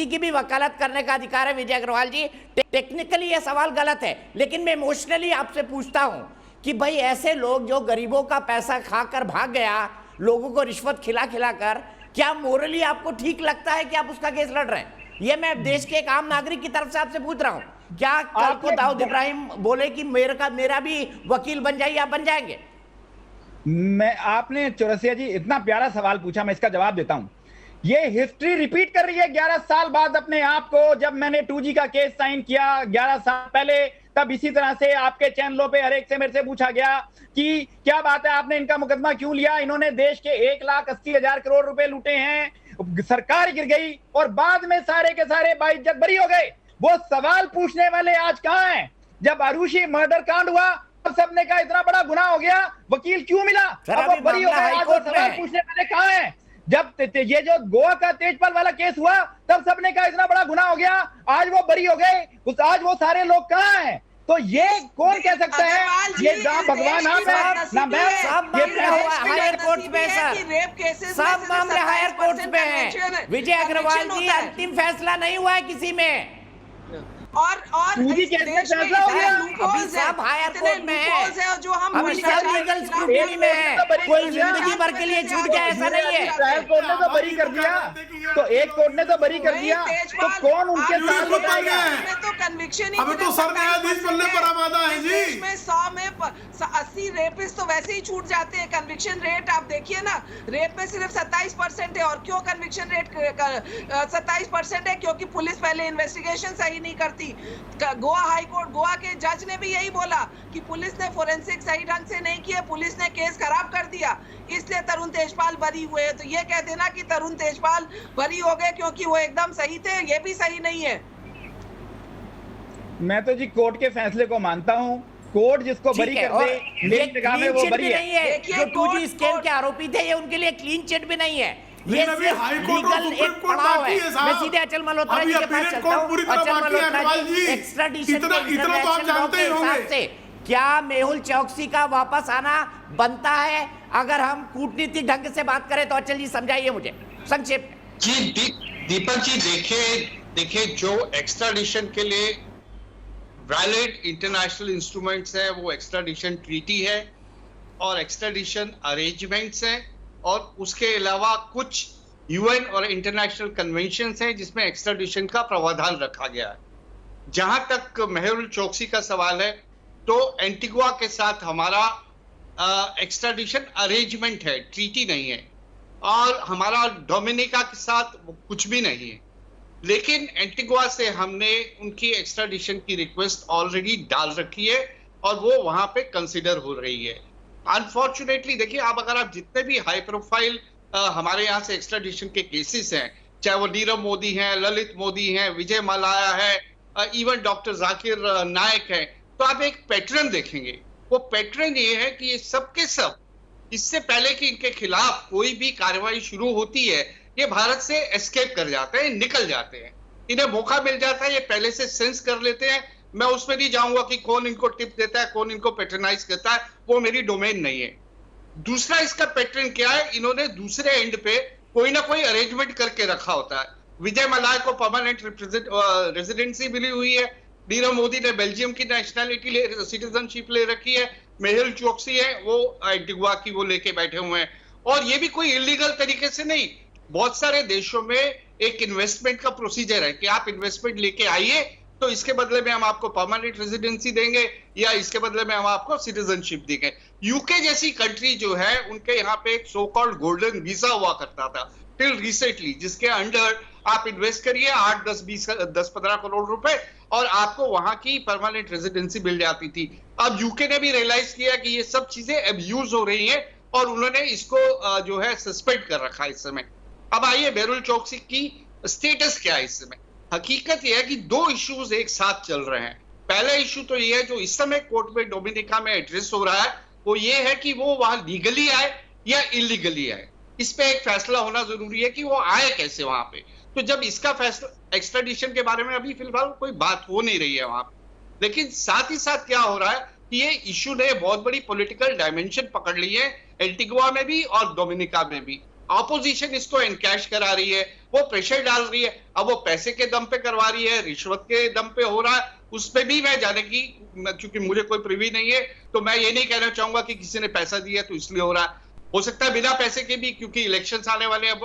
की भी वकालत करने का अधिकार है विजय अग्रवाल जी, टेक्निकली ये सवाल गलत है। लेकिन मैं इमोशनली आपसे पूछता हूं कि भाई ऐसे लोग जो गरीबों का पैसा खाकर भाग गया, लोगों को रिश्वत खिला कर, क्या मोरली आपको ठीक लगता है कि आप उसका केस लड़ रहे हैं? ये मैं देश के एक आम नागरिक की तरफ से आपसे पूछ रहा हूं। क्या कल को दाऊद इब्राहिम बोले कि मेरा भी वकील बन जाइए, आप बन जाएंगे? आपने चौरसिया जी इतना प्यारा सवाल पूछा, मैं इसका जवाब देता हूं। ये हिस्ट्री रिपीट कर रही है 11 साल बाद अपने आप को। जब मैंने 2G का केस साइन किया 11 साल पहले, तब इसी तरह से आपके चैनलों पे हर एक से मेरे से पूछा गया कि क्या बात है, आपने इनका मुकदमा क्यों लिया? इन्होंने देश के 1,80,000 करोड़ रुपए लूटे हैं, सरकार गिर गई और बाद में सारे के सारे बाइज्जत बरी हो गए। वो सवाल पूछने वाले आज कहाँ हैं? जब आरुषि मर्डर कांड हुआ तब सबने कहा इतना बड़ा गुनाह हो गया, वकील क्यों मिला? अब वो बरी हो गए, आज वो सवाल पूछने वाले कहाँ हैं? जब ये जो गोवा का तेजपाल वाला केस हुआ तब सबने कहा इतना बड़ा गुनाह हो गया, आज वो बरी हो गए, आज वो सारे लोग कहाँ हैं? तो ये कौन कह सकता है? अग्रवाल जी, ये ना इस भगवान देश आप की है बदनसीबी ना मैं, है। सब ये मामले प्रश्न हायर कोर्ट में है सर, कि रेप केसेस में सब सिर्फ मामले हायर कोर्ट 27% में हैं। conviction- विजय अग्रवाल conviction जी, होता है। अंतिम फैसला नहीं हुआ है किसी में। और सूजी इस केस में देश में फैसला हो इतने गया। loopholes अभी हैं, सब हायर इतने कोर्ट में है। loopholes हैं जो हम अभी सब भ्रष्टाचार के लीगल खिलाफ स्क्रूटनी में है, तो बरी कोई कर दिया। जिंदगी भर के लिए छूट गया ऐसा नहीं है। ट्रायल कोर्ट ने तो बरी कर दिया, तो एक कोर्ट ने तो बरी कर नहीं, दिया, तो तेजपाल, कौन उनके आप साथ खुद बताएगा? बन गए। में तो कन्विक्शन ही अबे तो सर न्यायाधीश बनने पर आमादा है जी। देश में 100 में 80 रेपिस्ट तो वैसे ही छूट जाते हैं। कन्विक्शन रेट आप देखिए ना, रेप में सिर्फ 27% है। और क्यों कन्विक्शन रेट 27% है? क्योंकि पुलिस पहले इन्वेस्टिगेशन सही नहीं करती। गोवा हाई कोर्ट, गोवा के जज ने भी यही बोला कि पुलिस ने फोरेंसिक सही ढंग से नहीं किया, पुलिस ने केस खराब कर दिया, इसलिए तरुण तेजपाल बरी हुए। तो ये कह देना कि तरुण तेजपाल बरी हो गए क्योंकि वो एकदम सही थे, ये भी सही नहीं है। मैं तो जी कोर्ट के फैसले को मानता हूँ। कोर्ट जिसको बरी ठीक है, कर और दे, ये मेरी निगाह में क्लीन वो चिट बरी भी है। नहीं है। देखिए, जो 2G कोर्ट- स्कैम के आरोपी थे, ये उनके लिए क्लीन चिट भी नहीं है। ये लेकिन अभी सिर्फ हाई कोर्ट और लीगल सुप्रीम एक कोर्ट पड़ाव बाकी है। है साहब। मैं सीधे अचल मल्होत्रा अभी जी के पास अपीलेट चलता कोर्ट हूँ। पूरी तरह अचल बाकी है, मल्होत्रा अग्रवाल जी, जी। एक्स्ट्राडिशन इतना के तो आप इंटरनेशनल लॉ जानते के ही होंगे। हिसाब से क्या मेहुल चौकसी का वापस आना बनता है? अगर हम कूटनीतिक ढंग से बात करें तो अचल जी समझाइए मुझे संक्षेप में। जी दीपक जी, देखिए जो एक्स्ट्राडिशन के लिए वैलिड इंटरनेशनल इंस्ट्रूमेंट्स है वो एक्स्ट्राडिशन ट्रीटी है और एक्स्ट्राडिशन अरेंजमेंट्स हैं, और उसके अलावा कुछ यूएन और इंटरनेशनल कन्वेंशंस हैं जिसमें एक्स्ट्राडिशन का प्रावधान रखा गया है। जहां तक मेहुल चोकसी का सवाल है, तो एंटीगुआ के साथ हमारा एक्स्ट्राडिशन अरेंजमेंट है, ट्रीटी नहीं है, और हमारा डोमिनिका के साथ कुछ भी नहीं है। लेकिन एंटीगुआ से हमने उनकी एक्स्ट्राडिशन की रिक्वेस्ट ऑलरेडी डाल रखी है और वो वहां पे कंसिडर हो रही है। अनफॉर्चुनेटली देखिए, अगर आप जितने भी हाई प्रोफाइल हमारे यहाँ से एक्स्ट्राडिशन के केसेस हैं, चाहे वो नीरव मोदी हैं, ललित मोदी हैं, विजय मल्ल्या है, इवन डॉक्टर जाकिर नायक है, तो आप एक पैटर्न देखेंगे। वो पैटर्न ये है कि ये सब के सब इससे पहले कि इनके खिलाफ कोई भी कार्रवाई शुरू होती है, ये भारत से एस्केप कर जाते हैं, निकल जाते हैं। इन्हें मौका मिल जाता है, ये पहले से सेंस कर लेते हैं। मैं उसमें नहीं जाऊंगा कि कौन इनको टिप देता है, कौन इनको पैटर्नाइज करता है, वो मेरी डोमेन नहीं है। दूसरा इसका पैटर्न क्या है, इन्होंने दूसरे एंड पे कोई ना कोई अरेंजमेंट करके रखा होता है। विजय मल्ल्या को परमानेंट रेजिडेंसी मिली हुई है, नीरव मोदी ने बेल्जियम की नेशनैलिटी सिटीजनशिप ले रखी है, मेहुल चोकसी है वो एंटीगुआ की वो लेके बैठे हुए हैं। और ये भी कोई इलीगल तरीके से नहीं, बहुत सारे देशों में एक इन्वेस्टमेंट का प्रोसीजर है कि आप इन्वेस्टमेंट लेके आइए तो इसके बदले में हम आपको परमानेंट रेजिडेंसी देंगे या इसके बदले में हम आपको सिटीजनशिप देंगे। यूके जैसी कंट्री जो है, उनके यहाँ पे एक सो कॉल्ड गोल्डन वीजा हुआ करता था टिल रिसेंटली, जिसके अंडर आप इन्वेस्ट करिए 8, 10, 20, 10, 15 करोड़ रुपए और आपको वहां की परमानेंट रेजिडेंसी मिल जाती थी। अब यूके ने भी रियलाइज किया कि ये सब चीजें अब्यूज हो रही है और उन्होंने इसको जो है सस्पेंड कर रखा है इस समय। अब आइए मेहुल चोकसी की स्टेटस क्या है इस समय। हकीकत यह है कि दो इश्यूज एक साथ चल रहे हैं। पहला इश्यू तो ये है जो इस समय कोर्ट में डोमिनिका में एड्रेस हो रहा है, वो ये है कि वो वहां लीगली आए या इलीगली आए। इस पे एक फैसला होना जरूरी है कि वो आए कैसे वहां पे। तो जब इसका फैसला, एक्स्ट्राडिशन के बारे में अभी फिलहाल कोई बात हो नहीं रही है वहां पे, लेकिन साथ ही साथ क्या हो रहा है कि ये इश्यू ने बहुत बड़ी पॉलिटिकल डायमेंशन पकड़ ली है, एंटीगुआ में भी और डोमिनिका में भी। ऑपोजिशन इसको एनकैश करा रही है, वो प्रेशर डाल रही है। अब वो पैसे के दम पे करवा रही है, रिश्वत के दम पे हो रहा है, उस पे भी मैं जाने की, क्योंकि मुझे कोई प्रिवी नहीं है तो मैं ये नहीं कहना चाहूंगा कि किसी ने पैसा दिया तो इसलिए हो रहा है। हो सकता है बिना पैसे के भी, क्योंकि इलेक्शंस आने वाले हैं,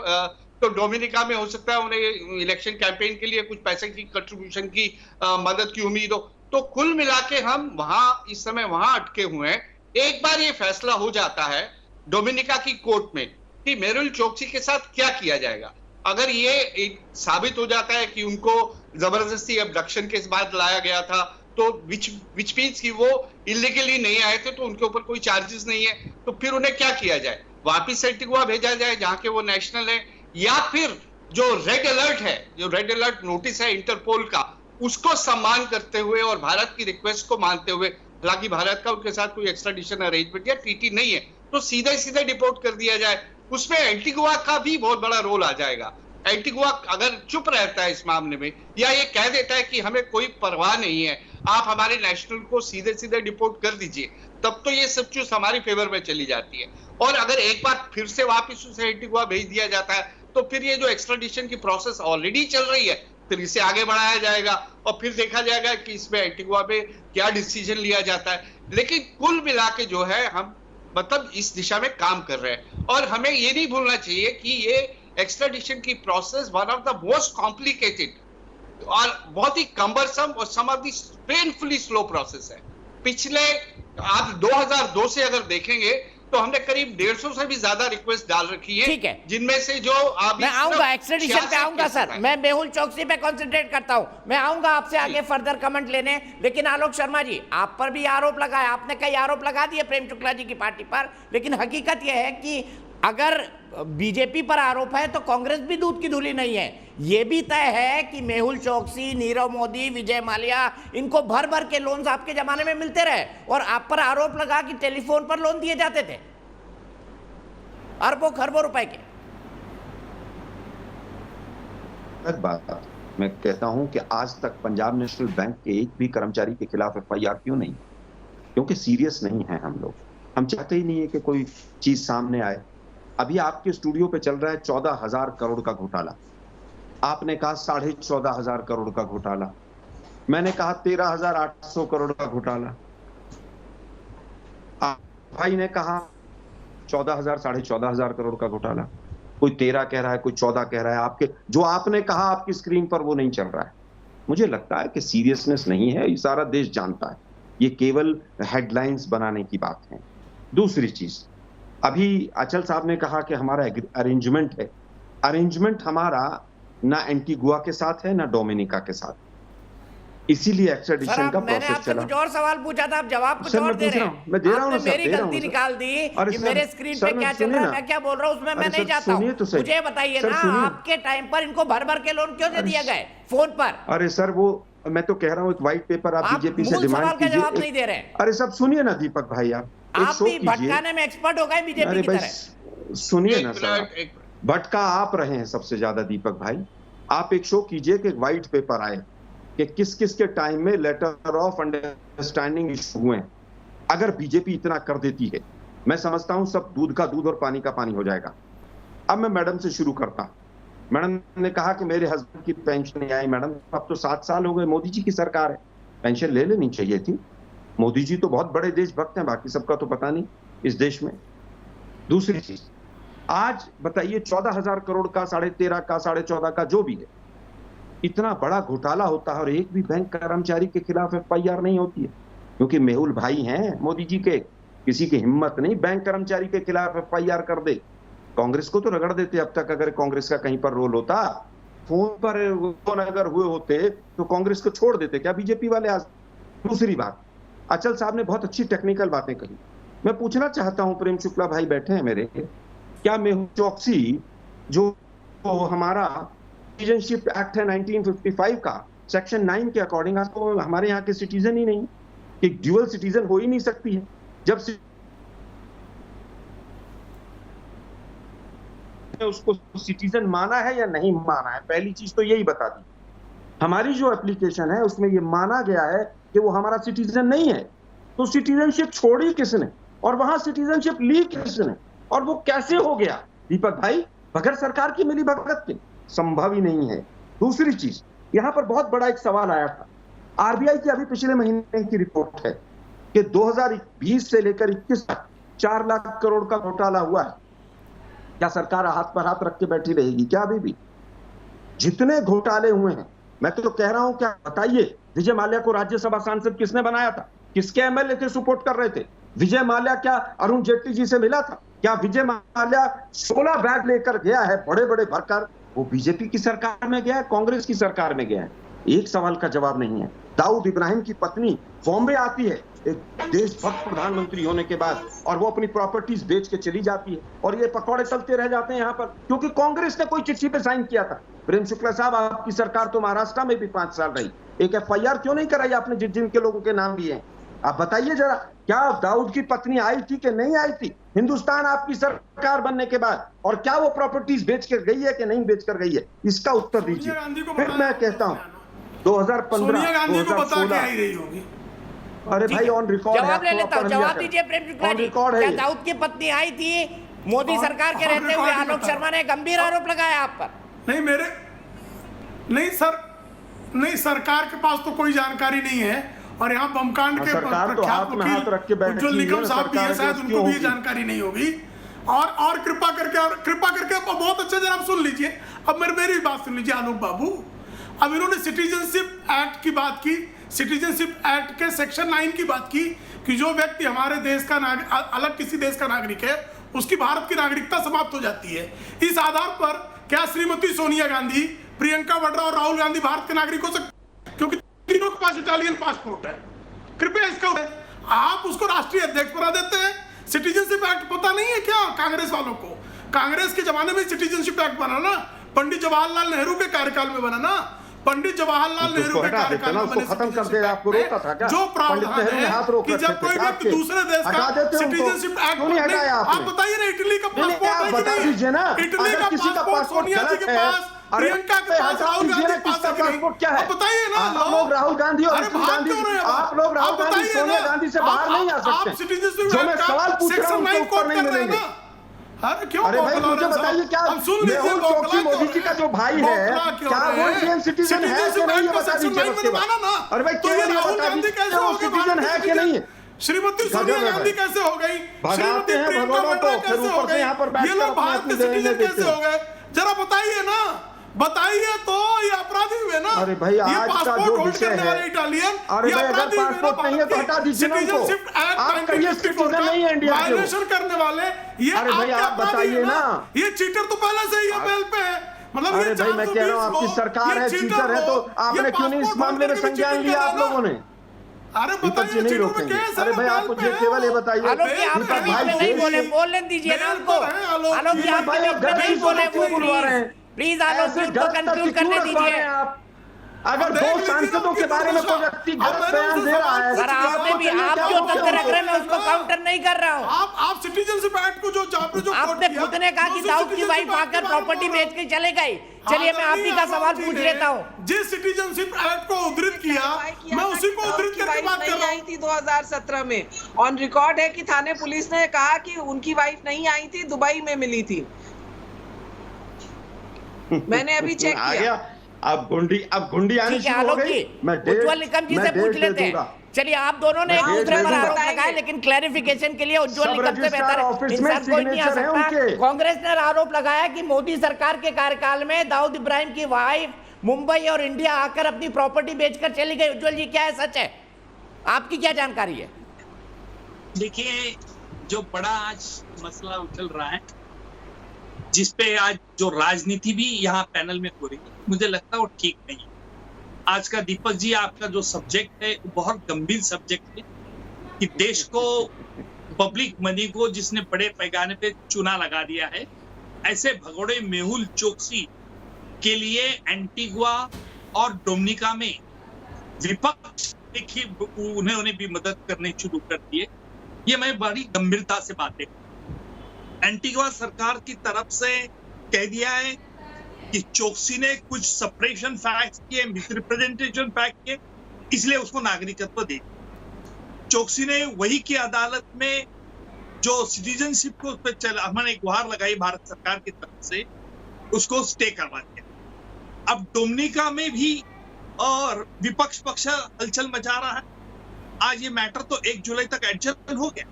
तो डोमिनिका में हो सकता है उन्हें इलेक्शन कैंपेन के लिए कुछ पैसे की कंट्रीब्यूशन की मदद की उम्मीद हो। तो कुल मिला के हम वहां इस समय वहां अटके हुए हैं। एक बार ये फैसला हो जाता है डोमिनिका की कोर्ट में कि मेहुल चोकसी के साथ क्या किया जाएगा, अगर ये साबित हो जाता है कि उनको जबरदस्ती अबडक्शन के बाद लाया गया था, तो विच मीन्स कि वो इलीगली नहीं आए थे, तो उनके ऊपर कोई चार्जेस नहीं है, तो फिर उन्हें क्या किया जाए, वापिस एंटीगुआ भेजा जाए जहां के वो नेशनल है, या फिर जो रेड अलर्ट है, जो रेड अलर्ट नोटिस है इंटरपोल का, उसको सम्मान करते हुए और भारत की रिक्वेस्ट को मानते हुए, हालांकि भारत का उनके साथ कोई एक्स्ट्राडिशन अरेंजमेंट या ट्रीटी नहीं है, तो सीधे सीधे डिपोर्ट कर दिया जाए। उसमें एंटीगुआ का भी बहुत बड़ा रोल आ जाएगा। एंटीगुआ अगर चुप रहता है इस मामले में या ये कह देता है कि हमें कोई परवाह नहीं है, आप हमारे नेशनल को सीधे सीधे डिपोर्ट कर दीजिए, तब तो ये सब चीज हमारी फेवर में चली जाती है। और अगर एक बार फिर से वापस उसे एंटीगुआ भेज दिया जाता है तो फिर ये जो एक्स्ट्राडिशन की प्रोसेस ऑलरेडी चल रही है, फिर इसे आगे बढ़ाया जाएगा और फिर देखा जाएगा कि इसमें एंटीगुआ में क्या डिसीजन लिया जाता है। लेकिन कुल मिला के जो है हम मतलब इस दिशा में काम कर रहे हैं। और हमें ये नहीं भूलना चाहिए कि ये एक्स्ट्राडिशन की process one of the most complicated और बहुत ही कम्बरसम और some of the painfully slow process है। पिछले आप 2002 से अगर देखेंगे तो हमने करीब 150 से भी ज्यादा रिक्वेस्ट डाल रखी है। ठीक है, जिनमें से जो आप मैं आऊंगा एक्स्ट्रेडिशन पे आऊंगा सर, मैं मेहुल चौकसी पे कंसंट्रेट करता हूं, मैं आऊंगा आपसे आगे फर्दर कमेंट लेने। लेकिन आलोक शर्मा जी, आप पर भी आरोप लगा है, आपने कई आरोप लगा दिए प्रेम शुक्ला जी की पार्टी पर, लेकिन हकीकत यह है कि अगर बीजेपी पर आरोप है तो कांग्रेस भी दूध की धूली नहीं है। यह भी तय है कि मेहुल चौकसी, नीरव मोदी, विजय माल्या, इनको भर भर के लोन्स आपके जमाने में मिलते रहे और आप पर आरोप लगा कि टेलीफोन पर लोन दिए जाते थे अरबों खरबों रुपए के। एक बात मैं कहता हूं कि आज तक पंजाब नेशनल बैंक के एक भी कर्मचारी के खिलाफ एफआईआर क्यों नहीं? क्योंकि सीरियस नहीं है हम लोग। हम चाहते ही नहीं है कि कोई चीज सामने आए। अभी आपके स्टूडियो पे चल रहा है 14,000 करोड़ का घोटाला, आपने कहा 14,500 करोड़ का घोटाला, मैंने कहा 13,800 करोड़ का घोटाला, भाई ने कहा 14,000 14,500 करोड़ का घोटाला। कोई 13 कह रहा है, कोई 14 कह रहा है। आपके जो आपने कहा आपकी स्क्रीन पर वो नहीं चल रहा है। मुझे लगता है कि सीरियसनेस नहीं है, ये सारा देश जानता है, ये केवल हेडलाइंस बनाने की बात है। दूसरी चीज, अभी अचल साहब ने कहा कि हमारा अरेंजमेंट है। अरेंजमेंट हमारा ना एंटीगुआ के साथ है ना डोमिनिका के साथ, इसीलिए एक्स्ट्राडिशन का प्रोसेस चला। कुछ और सवाल पूछा था, आप जवाब कुछ और दे रहे हैं। मैं दे रहा हूं ना सर, मेरी गलती निकाल दी कि मेरे स्क्रीन पे क्या चल रहा है, मैं क्या बोल रहा हूं उसमें मैं नहीं जाता हूं। मुझे बताइए ना, आपके टाइम पर इनको भर भर के लोन क्यों दे दिया गए फोन पर? अरे सर, वो मैं तो कह रहा हूं एक व्हाइट पेपर आप बीजेपी से डिमांड कीजिए। जवाब नहीं दे रहे। अरे सब सुनिए ना दीपक भाई, आप भी भटकाने में एक्सपर्ट हो गए बीजेपी की तरह। सुनिए ना सर, भटका आप रहे हैं सबसे ज्यादा दीपक भाई। आप एक शो कीजिए कि एक व्हाइट पेपर आए कि किस किस के टाइम में लेटर ऑफ अंडरस्टैंडिंग इशू हुए। अगर बीजेपी इतना कर देती है, मैं समझता हूं सब दूध का दूध और पानी का पानी हो जाएगा। अब मैं मैडम से शुरू करता। मैडम ने कहा कि मेरे हस्बैंड की पेंशन नहीं आई। मैडम, अब तो 7 साल हो गए, मोदी जी की सरकार है, पेंशन ले लेनी चाहिए थी। मोदी जी तो बहुत बड़े देशभक्त हैं, बाकी सबका तो पता नहीं इस देश में। दूसरी चीज, आज बताइए 14,000 करोड़ का, 13.5 का, 14.5 का जो भी है, इतना बड़ा घोटाला होता है और एक भी बैंक कर्मचारी के खिलाफ एफआईआर नहीं होती है, क्योंकि मेहुल भाई हैं मोदी जी के, किसी की हिम्मत नहीं बैंक कर्मचारी के खिलाफ एफआईआर कर दे। कांग्रेस को तो रगड़ देते अब तक, अगर कांग्रेस का कहीं पर रोल होता, फोन पर फोन अगर हुए होते तो कांग्रेस को छोड़ देते क्या बीजेपी वाले आज? दूसरी बात, अचल साहब ने बहुत अच्छी टेक्निकल बातें कही। मैं पूछना चाहता हूं, प्रेम शुक्ला भाई बैठे हैं मेरे, क्या मेहुल चौकसी जो हमारा सिटीजनशिप एक्ट है 1955 का सेक्शन 9 के अकॉर्डिंग, आपको हमारे यहाँ के सिटीजन ही नहीं, कि ड्यूअल सिटीजन हो ही नहीं सकती है। जब उसको सिटीजन माना है या नहीं माना है, पहली चीज तो यही बता दी। हमारी जो एप्लीकेशन है उसमें ये माना गया है कि वो हमारा सिटीजन नहीं है, तो सिटीजनशिप छोड़ी किसने और वहां सिटीजनशिप ली किसने और वो कैसे हो गया दीपक भाई? बगैर सरकार की मिली भगत के संभव ही नहीं है। दूसरी चीज, यहां पर बहुत बड़ा एक सवाल आया था, आरबीआई की अभी पिछले महीने की रिपोर्ट है कि 2020 से लेकर 21 तक 4 लाख करोड़ का घोटाला हुआ है। क्या सरकार हाथ पर हाथ रख के बैठी रहेगी क्या? अभी भी जितने घोटाले हुए हैं, मैं तो कह रहा हूं, क्या बताइए, विजय माल्या को राज्यसभा सांसद किसने बनाया था? किसके एमएलए थे सपोर्ट कर रहे थे? विजय माल्या क्या अरुण जेटली जी से मिला था? क्या विजय माल्या 16 बैग लेकर गया है बड़े बड़े भरकर? वो बीजेपी की सरकार में गया है, कांग्रेस की सरकार में गया है? एक सवाल का जवाब नहीं है। दाऊद इब्राहिम की पत्नी बॉम्बे आती है एक देशभक्त प्रधानमंत्री होने के बाद, और वो अपनी प्रॉपर्टीज बेच के चली जाती है, और ये पकौड़े चलते रह जाते हैं यहाँ पर, क्योंकि कांग्रेस ने कोई चिट्ठी पे साइन किया था। प्रेम शुक्ला साहब, आपकी सरकार तो महाराष्ट्र में भी 5 साल रही, एक एफआईआर क्यों नहीं कराई आपने जिनके लोगों के नाम लिए हैं? आप बताइए जरा, क्या दाऊद की पत्नी आई थी कि नहीं आई थी हिंदुस्तान आपकी सरकार बनने के बाद? और क्या वो प्रॉपर्टीज बेच कर गई है कि नहीं बेच कर गई है? इसका उत्तर दीजिए। फिर मैं कहता हूं 2015 सोनिया गांधी को बता के 2016 आई रही होगी। अरे भाई ऑन रिकॉर्ड जवाब ले लेता हूँ, जवाब दीजिए प्रेम शुक्ला जी। क्या दाऊद की पत्नी आई थी मोदी सरकार के रहते हुए? आलोक शर्मा ने गंभीर आरोप लगाया आप पर। नहीं सरकार के पास तो कोई जानकारी नहीं है, और यहाँ बमकांड के सरकार तो हाथ में हाथ रख के बैठी उज्जवल निकम साहब भी है, शायद उनको भी जानकारी नहीं होगी। और कृपा करके बहुत अच्छे से आप सुन लीजिए। अब मेरी बात सुन लीजिए आलोक बाबू। अब इन्होंने सिटीजनशिप एक्ट की बात की, सिटीजनशिप एक्ट के सेक्शन 9 की बात की कि जो व्यक्ति हमारे देश का अलग किसी देश का नागरिक है उसकी भारत की नागरिकता समाप्त हो जाती है। इस आधार पर क्या श्रीमती सोनिया गांधी, प्रियंका वाड्रा और राहुल गांधी भारत के नागरिक हो सकते? क्योंकि तीनों के पास इटालियन पासपोर्ट है। कृपया इसका आप उसको राष्ट्रीय अध्यक्ष बना देते हैं। सिटीजनशिप एक्ट पता नहीं है क्या कांग्रेस वालों को? कांग्रेस के जमाने में सिटीजनशिप एक्ट बना ना, पंडित जवाहरलाल नेहरू के कार्यकाल में बना ना, पंडित जवाहरलाल नेहरू के कार्यकाल में खत्म कर दे, आपको रोका था क्या? जो प्रावधान है कि जब कोई व्यक्ति दूसरे देश का सिटीजनशिप एक्ट आप बताइए ना, इटली का पासपोर्ट है कि नहीं? इटली का पासपोर्ट सोनिया जी के पास, प्रियंका के पास, राहुल गांधी के पास पासपोर्ट क्या है? बताइए ना। आप लोग राहुल गांधी और आप लोग राहुल गांधी सोनिया गांधी से बाहर नहीं आ सकते। आप सिटीजनशिप जो मैं सवाल पूछ रहा हूं उनके उत्तर नहीं मिलेंगे। अरे भाई मुझे बताइए, क्या मेहुल चोकसी मोदी जी का जो भाई है क्या वो इंडियन सिटीजन है कि नहीं, ये बता दीजिए उसके बाद। अरे भाई केवल ये बता दीजिए वो सिटीजन है कि नहीं। श्रीमती सोनिया गांधी कैसे हो गई? भगाते हैं भगवानों को, फिर ऊपर से यहाँ पर ये लोग भारत के सिटीजन कैसे हो गए? जरा बताइए ना, बताइए तो। ये अपराधी हुए ना। अरे भाई आज का जो विषय है, इटालियन, अरे भाई अगर पासपोर्ट नहीं है तो हटा दीजिए ना उनको। आप कहिए सिटीजन नहीं है इंडिया के, वायलेशन करने वाले ये। अरे भाई आप बताइए ना, ये चीटर तो पहले से ही बेल पे है। मतलब अरे भाई मैं कह रहा हूँ आपकी सरकार है, चीटर है, तो आपने क्यों नहीं इस मामले में संज्ञान लिया आप लोगों ने? अरे बताइए नहीं रोकेंगे। अरे भाई आप मुझे केवल ये बताइए, नहीं बोले, बोलने दीजिए ना उनको। आलोक जी आप नहीं बोले, बुलवा रहे हैं प्लीज आलोक जी को कंक्लूड करने दीजिए। अगर दो सांसदों के बारे में कोई व्यक्ति गलत बयान दे रहा है, सर आपने भी, आप जो तथ्य रख रहे हैं मैं उसको काउंटर नहीं कर रहा हूँ। आप सिटीजनशिप एक्ट को जो आपने खुद ने कहा कि दाऊद की वाइफ आकर प्रॉपर्टी बेच के चले गए। चलिए मैं आप ही का सवाल पूछ लेता हूँ। जिस सिटीजनशिप एक्ट को उद्धृत किया, मैं उसी को उद्धृत करके बात कर रहा हूँ। आई थी 2017 में, ऑन रिकॉर्ड है कि थाने पुलिस ने कहा कि उनकी वाइफ नहीं आई थी, दुबई में मिली थी। मैंने अभी चेक किया। अब घुंडी आनी शुरू हो गई। मैं उज्जवल निकम जी से पूछ लेते हैं। चलिए आप दोनों ने एक दूसरे पर आरोप लगाए, लेकिन क्लैरिफिकेशन के लिए उज्जवल निकम से बेहतर इंसान कोई नहीं आ सकता। कांग्रेस ने आरोप लगाया कि मोदी सरकार के कार्यकाल में दाऊद इब्राहिम की वाइफ मुंबई और इंडिया आकर अपनी प्रॉपर्टी बेचकर चली गई। उज्जवल जी क्या है, सच है? आपकी क्या जानकारी है? देखिए, जो बड़ा आज मसला उछल रहा है, जिसपे आज जो राजनीति भी यहाँ पैनल में हो रही है, मुझे लगता है वो ठीक नहीं है। आज का दीपक जी आपका जो सब्जेक्ट है वो बहुत गंभीर सब्जेक्ट है कि देश को, पब्लिक मनी को जिसने बड़े पैमाने पे चूना लगा दिया है, ऐसे भगोड़े मेहुल चोकसी के लिए एंटीगुआ और डोमिनिका में विपक्ष उन्हें भी मदद करनी शुरू कर दी है। ये मैं बड़ी गंभीरता से बातें, एंटीगुआ सरकार की तरफ से कह दिया है कि चोकसी ने कुछ सप्रेशन फैक्ट किए, मिसरिप्रेजेंटेशन फैक्ट किए, इसलिए उसको नागरिकत्व दे दिया। चोकसी ने वही की अदालत में जो सिटीजनशिप को उस पर हमने एक गुहार लगाई भारत सरकार की तरफ से, उसको स्टे करवा दिया। अब डोमिनिका में भी और विपक्ष पक्ष हलचल मचा रहा है। आज ये मैटर तो 1 जुलाई तक एडजर्न हो गया,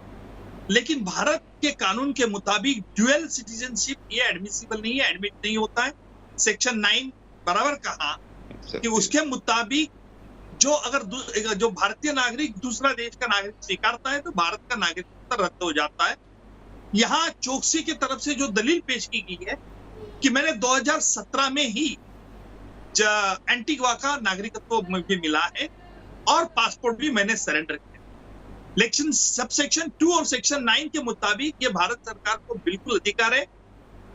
लेकिन भारत के कानून के मुताबिक ड्यूअल सिटीजनशिप ये एडमिसिबल नहीं है, एडमिट नहीं होता है। सेक्शन 9 बराबर कहा कि उसके मुताबिक जो भारतीय नागरिक दूसरा देश का नागरिक स्वीकारता है तो भारत का नागरिकता रद्द हो जाता है। यहाँ चोकसी की तरफ से जो दलील पेश की गई है कि मैंने 2017 में ही एंटीगुआ का नागरिकत्व भी मिला है और पासपोर्ट भी मैंने सरेंडर किया, लेकिन सब सेक्शन 2 और सेक्शन 9 के मुताबिक ये भारत सरकार को बिल्कुल अधिकार है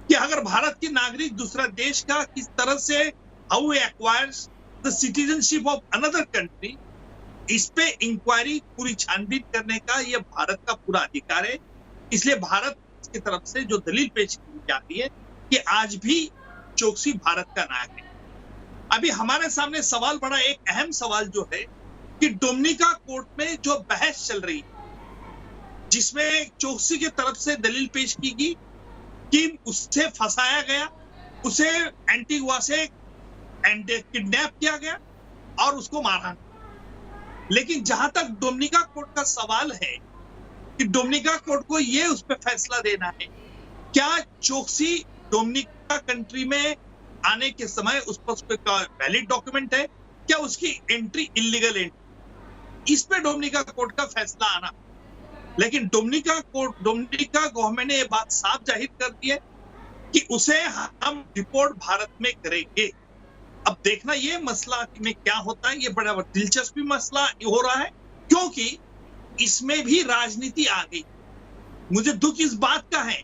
कि अगर भारत के नागरिक दूसरा देश का किस तरह से how acquires the citizenship of another country, इस पे इंक्वायरी पूरी छानबीन करने का ये भारत का पूरा अधिकार है। इसलिए भारत की तरफ से जो दलील पेश की जाती है कि आज भी चोकसी भारत का नागरिक, अभी हमारे सामने सवाल बड़ा एक अहम सवाल जो है कि डोमिनिका कोर्ट में जो बहस चल रही है, जिसमें चोकसी की तरफ से दलील पेश की गई कि उसे फंसाया गया, उसे एंटीगुआ से किडनैप किया गया और उसको मारा। लेकिन जहां तक डोमिनिका कोर्ट का सवाल है कि डोमिनिका कोर्ट को ये उस पर फैसला देना है, क्या चोकसी डोमिनिका कंट्री में आने के समय उस पर वैलिड डॉक्यूमेंट है, क्या उसकी एंट्री इलीगल एंट्री, इस पे डोमिनिका कोर्ट का फैसला आना। लेकिन डोमिनिका गवर्नमेंट ने ये बात साफ जाहिर कर दी है कि उसे हम डिपोर्ट भारत में करेंगे। अब देखना ये मसला में क्या होता है, ये बड़ा दिलचस्प मसला हो रहा है क्योंकि इसमें भी राजनीति आ गई। मुझे दुख इस बात का है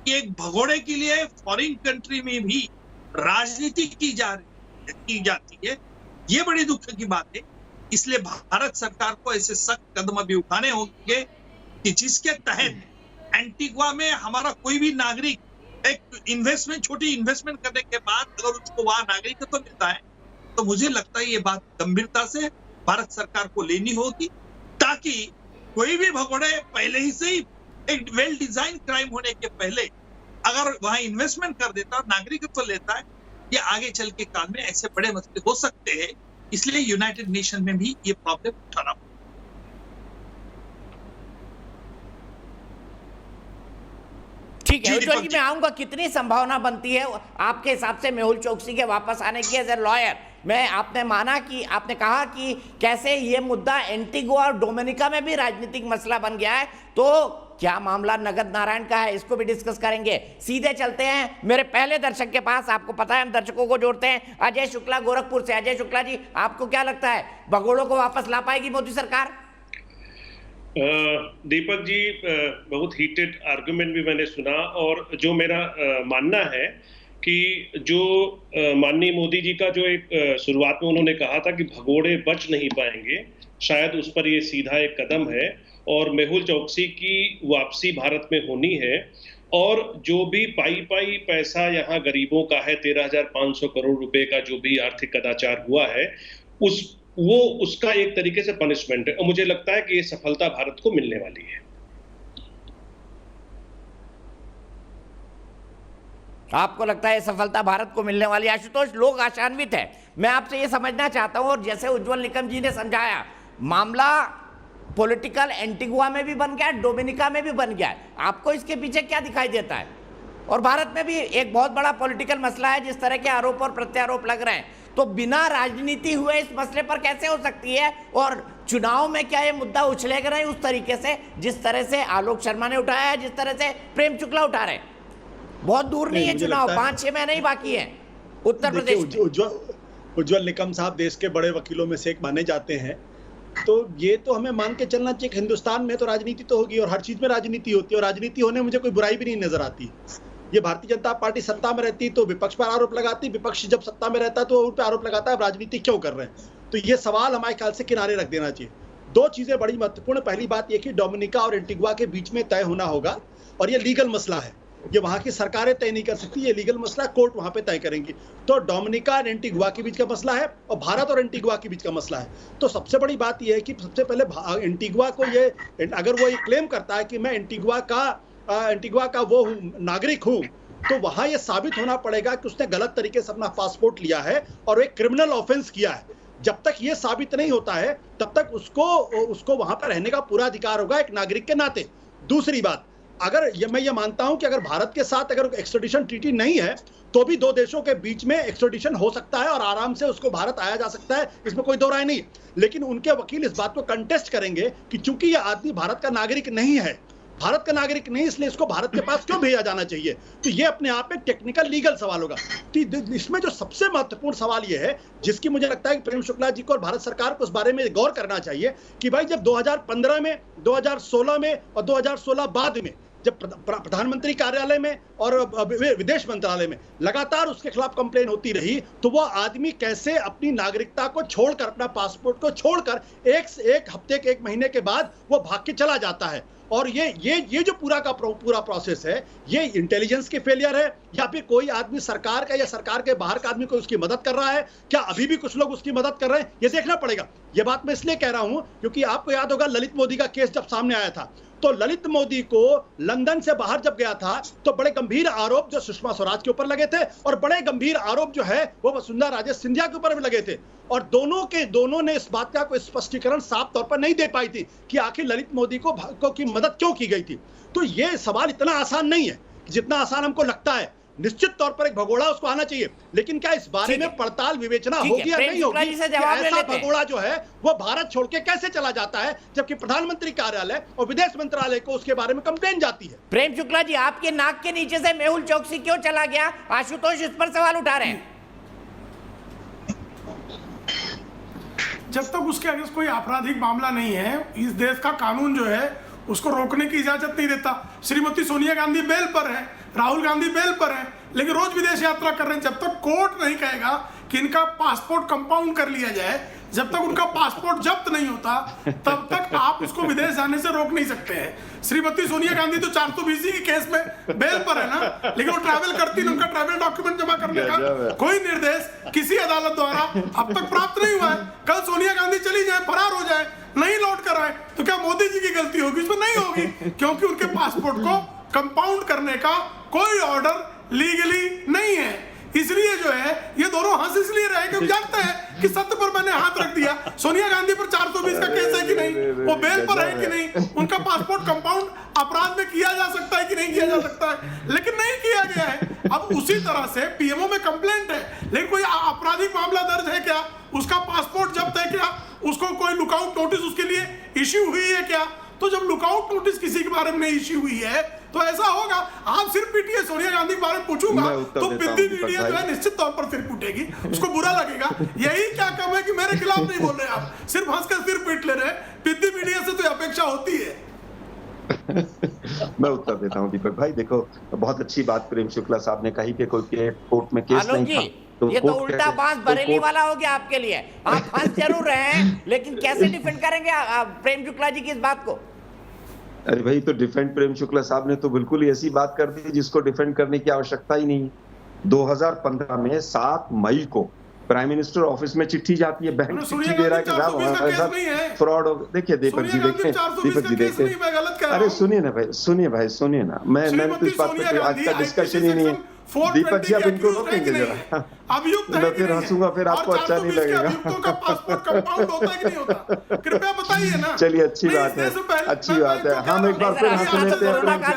कि एक भगोड़े के लिए फॉरेन कंट्री में भी राजनीति की जाती है, ये बड़ी दुख की बात है। इसलिए भारत सरकार को ऐसे सख्त कदम अभी उठाने होंगे कि जिसके तहत एंटीगुआ में हमारा कोई भी नागरिक एक इन्वेस्टमेंट, छोटी इन्वेस्टमेंट करने के बाद अगर उसको वहां नागरिकत्व मिलता है, तो मुझे लगता है ये बात गंभीरता से भारत सरकार को लेनी होगी, ताकि कोई भी भगोड़े पहले ही से ही एक वेल डिजाइन क्राइम होने के पहले अगर वहां इन्वेस्टमेंट कर देता और नागरिकत्व लेता है, ये आगे चल के काल में ऐसे बड़े मसले हो सकते हैं। इसलिए यूनाइटेड नेशन में भी ये प्रॉब्लम उठाना होगा। ठीक है उज्ज्वल जी, मैं आऊंगा। कितनी संभावना बनती है आपके हिसाब से मेहुल चोकसी के वापस आने की एज ए लॉयर? मैं आपने कहा कि कैसे ये मुद्दा एंटीगुआ और डोमिनिका में भी राजनीतिक मसला बन गया है, तो क्या मामला नगद नारायण का है, इसको भी डिस्कस करेंगे। सीधे चलते हैं मेरे पहले दर्शक के पास। आपको पता है हम दर्शकों को जोड़ते हैं। अजय शुक्ला गोरखपुर से। अजय शुक्ला जी, आपको क्या लगता है भगोड़ों को वापस ला पाएगी मोदी सरकार? दीपक जी, बहुत हीटेड आर्गुमेंट भी मैंने सुना, और जो मेरा मानना है कि जो माननीय मोदी जी का जो एक शुरुआत में उन्होंने कहा था कि भगोड़े बच नहीं पाएंगे, शायद उस पर ये सीधा एक कदम है और मेहुल चोकसी की वापसी भारत में होनी है। और जो भी पाई पैसा यहाँ गरीबों का है, 13,500 करोड़ रुपए का जो भी आर्थिक कदाचार हुआ है, उसका एक तरीके से पनिशमेंट है। और मुझे लगता है कि ये सफलता भारत को मिलने वाली है। आपको लगता है सफलता भारत को मिलने वाली है? आशुतोष, लोग आशान्वित है। मैं आपसे ये समझना चाहता हूं, और जैसे उज्ज्वल निकम जी ने समझाया, मामला पॉलिटिकल एंटीगुआ में भी बन गया है, डोमिनिका में भी बन गया है। आपको इसके पीछे क्या दिखाई देता है? और भारत में भी एक बहुत बड़ा पॉलिटिकल मसला है, जिस तरह के आरोप और प्रत्यारोप लग रहे हैं, तो बिना राजनीति हुए इस मसले पर कैसे हो सकती है? और चुनाव में क्या ये मुद्दा उछलेगा नहीं उस तरीके से जिस तरह से आलोक शर्मा ने उठाया है, जिस तरह से प्रेम शुक्ला उठा रहे? बहुत दूर नहीं है चुनाव, 5-6 महीने ही बाकी है उत्तर प्रदेश। उज्ज्वल निकम साहब देश के बड़े वकीलों में से एक माने जाते हैं, तो ये तो हमें मान के चलना चाहिए कि हिंदुस्तान में तो राजनीति तो होगी और हर चीज में राजनीति होती है, और राजनीति होने में मुझे कोई बुराई भी नहीं नजर आती। ये भारतीय जनता पार्टी सत्ता में रहती तो विपक्ष पर आरोप लगाती, विपक्ष जब सत्ता में रहता तो उन पर आरोप लगाता है राजनीति क्यों कर रहे हैं। तो ये सवाल हमारे ख्याल से किनारे रख देना चाहिए। दो चीजें बड़ी महत्वपूर्ण। पहली बात यह कि डोमिनिका और एंटीगुआ के बीच में तय होना होगा, और ये लीगल मसला है, ये वहां की सरकारें तय नहीं कर सकती, ये लीगल मसला कोर्ट वहां पे तय करेंगी। तो डोमिनिका और एंटीगुआ के बीच का मसला है और भारत और एंटीगुआ के बीच का मसला है। तो सबसे बड़ी बात यह है कि सबसे पहले एंटीगुआ को ये, अगर वो ये क्लेम करता है कि मैं एंटीगुआ का वो नागरिक हूं, तो वहां ये साबित होना पड़ेगा कि उसने गलत तरीके से अपना पासपोर्ट लिया है और एक क्रिमिनल ऑफेंस किया है। जब तक ये साबित नहीं होता है तब तक उसको वहां पर रहने का पूरा अधिकार होगा एक नागरिक के नाते। दूसरी बात, मैं ये मानता हूं कि अगर भारत के साथ अगर एक्स्ट्राडिशन ट्रीटी नहीं है तो भी दो देशों के बीच में एक्स्ट्राडिशन हो सकता है और आराम से उसको भारत आया जा सकता है, इसमें कोई दो राय नहीं। लेकिन उनके वकील इस बात को कंटेस्ट करेंगे कि चूंकि ये आदमी भारत का नागरिक नहीं है, इसलिए इसको भारत के पास क्यों भेजा जाना चाहिए। तो ये अपने आप में टेक्निकल लीगल सवाल होगा। तो इसमें जो सबसे महत्वपूर्ण सवाल ये है, जिसकी मुझे लगता है कि प्रेम शुक्ला जी को और भारत सरकार को इस बारे में गौर करना चाहिए कि भाई जब 2015 में, 2016 में और 2016 बाद में जब प्रधानमंत्री कार्यालय में और विदेश मंत्रालय में लगातार उसके खिलाफ कंप्लेन होती रही, तो वो आदमी कैसे अपनी नागरिकता को छोड़कर, अपना पासपोर्ट को छोड़कर एक हफ्ते के, 1 महीने के बाद वो भाग के चला जाता है। और ये जो पूरा प्रोसेस है, ये इंटेलिजेंस की फेलियर है या फिर कोई आदमी सरकार का या सरकार के बाहर का आदमी कोई उसकी मदद कर रहा है? क्या अभी भी कुछ लोग उसकी मदद कर रहे हैं? ये देखना पड़ेगा। ये बात मैं इसलिए कह रहा हूं क्योंकि आपको याद होगा ललित मोदी का केस जब सामने आया था, तो ललित मोदी को लंदन से बाहर जब गया था तो बड़े गंभीर आरोप जो सुषमा स्वराज के ऊपर लगे थे और बड़े गंभीर आरोप जो है वो वसुंधरा राजे सिंधिया के ऊपर भी लगे थे, और दोनों ने इस बात का कोई स्पष्टीकरण साफ तौर पर नहीं दे पाई थी कि आखिर ललित मोदी को की मदद क्यों की गई थी। तो ये सवाल इतना आसान नहीं है जितना आसान हमको लगता है। निश्चित तौर पर एक भगोड़ा उसको आना चाहिए, लेकिन क्या इस बारे में पड़ताल विवेचना होगी या नहीं होगी कि ऐसा भगोड़ा जो है वो भारत छोड़ के कैसे चला जाता है जबकि प्रधानमंत्री कार्यालय और विदेश मंत्रालय को उसके बारे में कंप्लेन जाती है। प्रेम शुक्ला जी, आपके नाक के नीचे से मेहुल चौकसी क्यों चला गया? आशुतोष इस पर सवाल उठा रहे हैं। जब तक उसके अगेंस्ट कोई आपराधिक मामला नहीं है, इस देश का कानून जो है उसको रोकने की इजाजत नहीं देता। श्रीमती सोनिया गांधी बेल पर है, राहुल गांधी बेल पर है, लेकिन रोज विदेश यात्रा कर रहे हैं। जब तक कोर्ट नहीं कहेगा कि इनका पासपोर्ट कंपाउंड कर लिया जाए, जब तक उनका पासपोर्ट जब्त नहीं होता, तब तक आप उसको विदेश जाने से रोक नहीं सकते हैं। श्रीमती सोनिया गांधी तो 420 के केस में बेल पर है ना, लेकिन वो ट्रैवल करती है, उनका ट्रैवल डॉक्यूमेंट जमा करने का कोई निर्देश किसी अदालत द्वारा अब तक प्राप्त नहीं हुआ है। कल सोनिया गांधी चली जाए, फरार हो जाए, नहीं लौट कर आए, तो क्या मोदी जी की गलती होगी? इसमें नहीं होगी, क्योंकि उनके पासपोर्ट को कंपाउंड करने का कोई ऑर्डर लीगली नहीं है। इसलिए जो है ये दोनों हंस इसलिए रहे क्योंकि जानते हैं कि सत्य पर मैंने हाथ रख दिया। सोनिया गांधी पर 420 का केस है कि नहीं, वो बेल पर है कि नहीं, उनका पासपोर्ट कंपाउंड अपराध में किया जा सकता है कि नहीं किया जा सकता है, लेकिन नहीं किया गया है। अब उसी तरह से पीएमओ में कंप्लेंट है, लेकिन कोई आपराधिक मामला दर्ज है क्या? उसका पासपोर्ट जब्त है क्या? उसको कोई लुकआउट नोटिस उसके लिए इश्यू हुई है क्या? तो जब लुकआउट नोटिस किसी के बारे में नहीं इश्यू हुई है तो ऐसा होगा। आप सिर्फ पीटिए, सोनिया गांधी के बारे में पूछूंगा तो पिद्दी मीडिया जो है निश्चित तौर पर सिर पीटेगी, उसको बुरा लगेगा। यही क्या कम है कि मेरे खिलाफ नहीं बोल रहे आप, सिर्फ हंसकर सिर पीट ले रहे। पिद्दी मीडिया से तो अपेक्षा होती है। मैं उत्तर देता हूं दीपक भाई। देखो, बहुत अच्छी बात प्रेम शुक्ला साहब ने कही कि कोई कोर्ट में केस नहीं था, ये तो उल्टा बांस बरेली वाला हो गया आपके लिए। आप हंस जरूर रहे हैं, लेकिन कैसे डिफेंड करेंगे प्रेम शुक्ला जी की इस बात को? अरे भाई, तो डिफेंड प्रेम शुक्ला साहब ने तो बिल्कुल ही ऐसी बात कर दी जिसको डिफेंड करने की आवश्यकता ही नहीं। 2015 में 7 मई को प्राइम मिनिस्टर ऑफिस में चिट्ठी जाती है, बैंक चिट्ठी दे रहा है कि फ्रॉड हो। देखिए दीपक जी, देखिए अरे सुनिए ना, मैंने तो इस बात पर आज का डिस्कशन ही नहीं है। दीपक जी, आप इनको रोकेंगे जरा, मैं फिर हंसूंगा, फिर आपको अच्छा नहीं लगेगा। चलिए, अच्छी बात है, हम एक बार फिर हंस लेते हैं।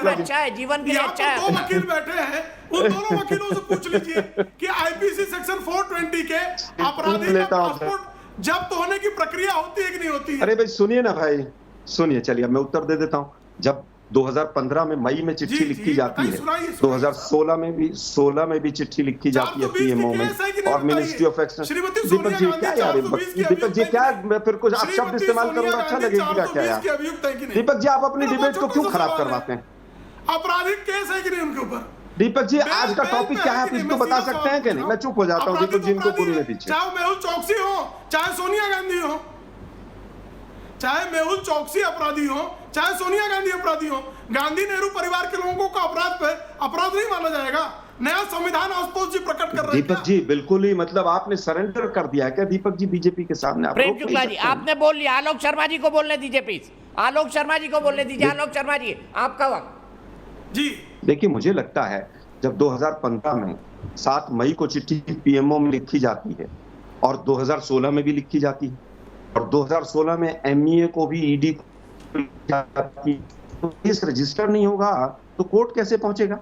अच्छा है, जीवन के लिए अच्छा है। 2 वकील बैठे हैं, उन दोनों वकीलों से पूछ लीजिए कि आईपीसी सेक्शन 420 के अपराधी का पासपोर्ट जब्त होने की प्रक्रिया होती है कि नहीं होती है? अरे भाई सुनिए ना भाई, सुनिए, चलिए मैं उत्तर दे देता हूँ। जब 2015 में मई में चिट्ठी लिखी जाती है, 2016 में भी चिट्ठी लिखी जाती है पीएमओ में और ministry of external. Deepak ji क्या यार, दीपक जी क्या, मैं फिर कुछ आप शब्द इस्तेमाल करूंगा, अच्छा लगेगा क्या यार? दीपक जी, आप अपनी डिबेट को क्यों खराब करवाते हैं? आपराधिक केस है कि नहीं उनके ऊपर? दीपक जी, आज का टॉपिक क्या है, आप इसको बता सकते हैं कि नहीं? मैं चुप हो जाता हूँ दीपक जी, इनको बोलने दीजिए। चाहे मेहुल चौकसी हो, चाहे सोनिया गांधी हो, चाहे मेहुल चौकसी अपराधी हो, चाहे सोनिया गांधी अपराधी हो, गांधी नेहरू परिवार के लोगों को अपराध नहीं माना जाएगा। नया संविधान आशुतोष जी प्रकट कर रहे हैं। दीपक जी, बिल्कुल ही, मतलब आपने सरेंडर कर दिया क्या दीपक जी बीजेपी के सामने? प्रेम शुक्ला जी, आपने बोल लिया, आलोक शर्मा जी को बोलने दीजिए प्लीज। आलोक शर्मा जी को बोलने दीजिए। आलोक शर्मा जी, आपका वक्त। जी देखिए, मुझे लगता है जब 2015 में 7 मई को चिट्ठी पीएमओ में लिखी जाती है और 2016 में भी लिखी जाती है और 2016 में एमईए को भी ईडी तो केस रजिस्टर नहीं होगा तो कोर्ट कैसे पहुंचेगा?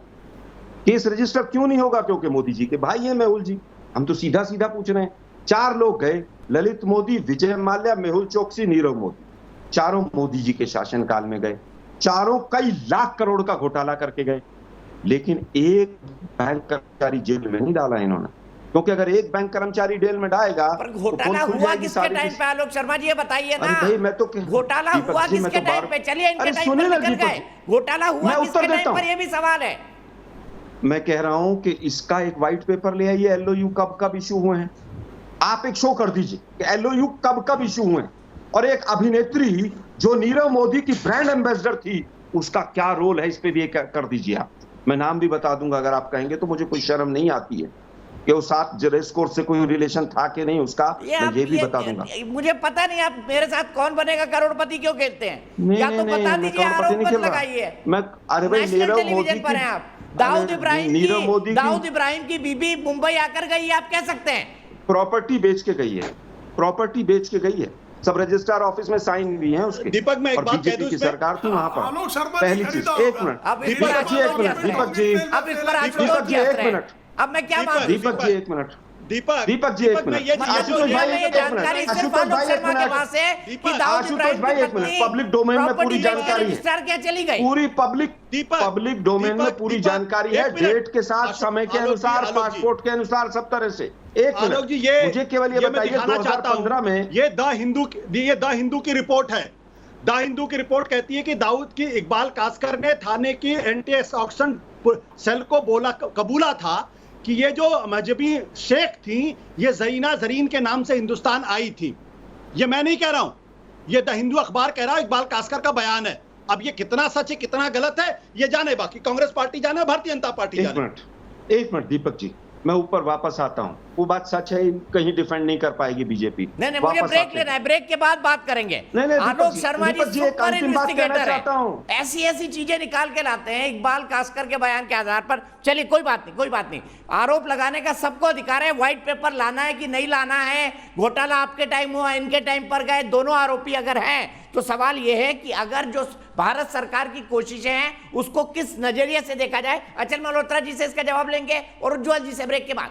केस रजिस्टर क्यों नहीं होगा? क्योंकि मोदी जी के भाई हैं मेहुल जी। हम तो सीधा पूछ रहे हैं। 4 लोग गए, ललित मोदी, विजय माल्या, मेहुल चोकसी, नीरव मोदी, चारों मोदी जी के शासनकाल में गए। चारों कई लाख करोड़ का घोटाला करके गए, लेकिन एक बैंक कर्मचारी जेल में नहीं डाला इन्होंने। क्योंकि अगर एक बैंक कर्मचारी जेल में डालेगा पर घोटाला हुआ किसके टाइम पे? आलोक शर्मा जी ये बताइए ना। भाई मैं तो घोटाला हुआ किसके टाइम पे? चलिए इनके टाइम पर निकल गए, घोटाला हुआ किसके टाइम पर, ये भी सवाल है। मैं कह रहा हूं कि इसका एक व्हाइट पेपर ले आइए, एलओयू कब इश्यू हुए हैं। आप एक शो कर दीजिए कि एलओयू कब इश्यू हुए हैं, और एक अभिनेत्री जो नीरव मोदी की ब्रांड एम्बेसडर थी उसका क्या रोल है, इस पे भी कर दीजिए आप। मैं नाम भी बता दूंगा अगर आप कहेंगे तो, मुझे कोई शर्म नहीं आती है कि वो साथ रेस कोर्स से कोई रिलेशन था कि नहीं उसका, मैं ये भी बता दूंगा। मुझे पता नहीं आप मेरे साथ कौन बनेगा करोड़पति क्यों खेलते हैं, या तो बता दीजिए, आरोप मत लगाइए। मैं अरे भाई नेशनल टेलीविजन पर हैं आप। दाऊद इब्राहिम की बीबी मुंबई आकर गई, आप कह सकते हैं। प्रॉपर्टी बेच के गई है, प्रॉपर्टी बेच के गई है, सब रजिस्ट्रार ऑफिस में साइन भी हैं उसके। दीपक मैं एक बात कह दूं, की सरकार थी वहां पर। पहली चीज, एक मिनट दीपक जी, एक मिनट दीपक जी, अब इस पर दीपक जी एक मिनट, अब मैं क्या मांगू? दीपक जी एक मिनट, दीपक जी एक मिनट, आशुतोष भाई एक मिनट, आशुतोष भाई एक मिनट, आशुतोष भाई एक मिनट, पब्लिक डोमेन में पूरी जानकारी है, क्या चली गई पूरी पब्लिक डोमेन में पूरी जानकारी है, डेट के साथ, समय के अनुसार, पासपोर्ट के अनुसार, सब तरह से। एक मिनट मुझे केवल ये बताइए 2015 में ये द हिंदू की रिपोर्ट है। द हिंदू की रिपोर्ट कहती है कि दाऊद की इकबाल कास्कर ने थाने की एंटी एक्सटॉर्शन सेल को कबूला था कि ये जो मजहबी शेख थी ये ज़रीना ज़रीन के नाम से हिंदुस्तान आई थी। ये मैं नहीं कह रहा हूं, ये द हिंदू अखबार कह रहा है, इकबाल कास्कर का बयान है। अब ये कितना सच है कितना गलत है ये जाने, बाकी कांग्रेस पार्टी जाने, भारतीय जनता पार्टी जाने। एक मिनट दीपक जी, मैं ऊपर वापस आता हूं, वो बात सच है, कहीं डिफेंड नहीं कर पाएगी बीजेपी। नहीं मुझे ब्रेक लेना है, ब्रेक के बाद बात करेंगे। आलोक शर्मा जी सुपर इन्वेस्टिगेटर है, ऐसी चीजें निकाल के लाते हैं इकबाल कास्कर के बयान के आधार पर। चलिए कोई बात नहीं, आरोप लगाने का सबको अधिकार है, व्हाइट पेपर लाना है कि नहीं लाना है, घोटाला आपके टाइम हुआ इनके टाइम पर गए, दोनों आरोपी अगर हैं तो सवाल यह है कि अगर जो भारत सरकार की कोशिशें हैं उसको किस नजरिए से देखा जाए। अचल मल्होत्रा जी से इसका जवाब लेंगे और उज्ज्वल जी से ब्रेक के बाद।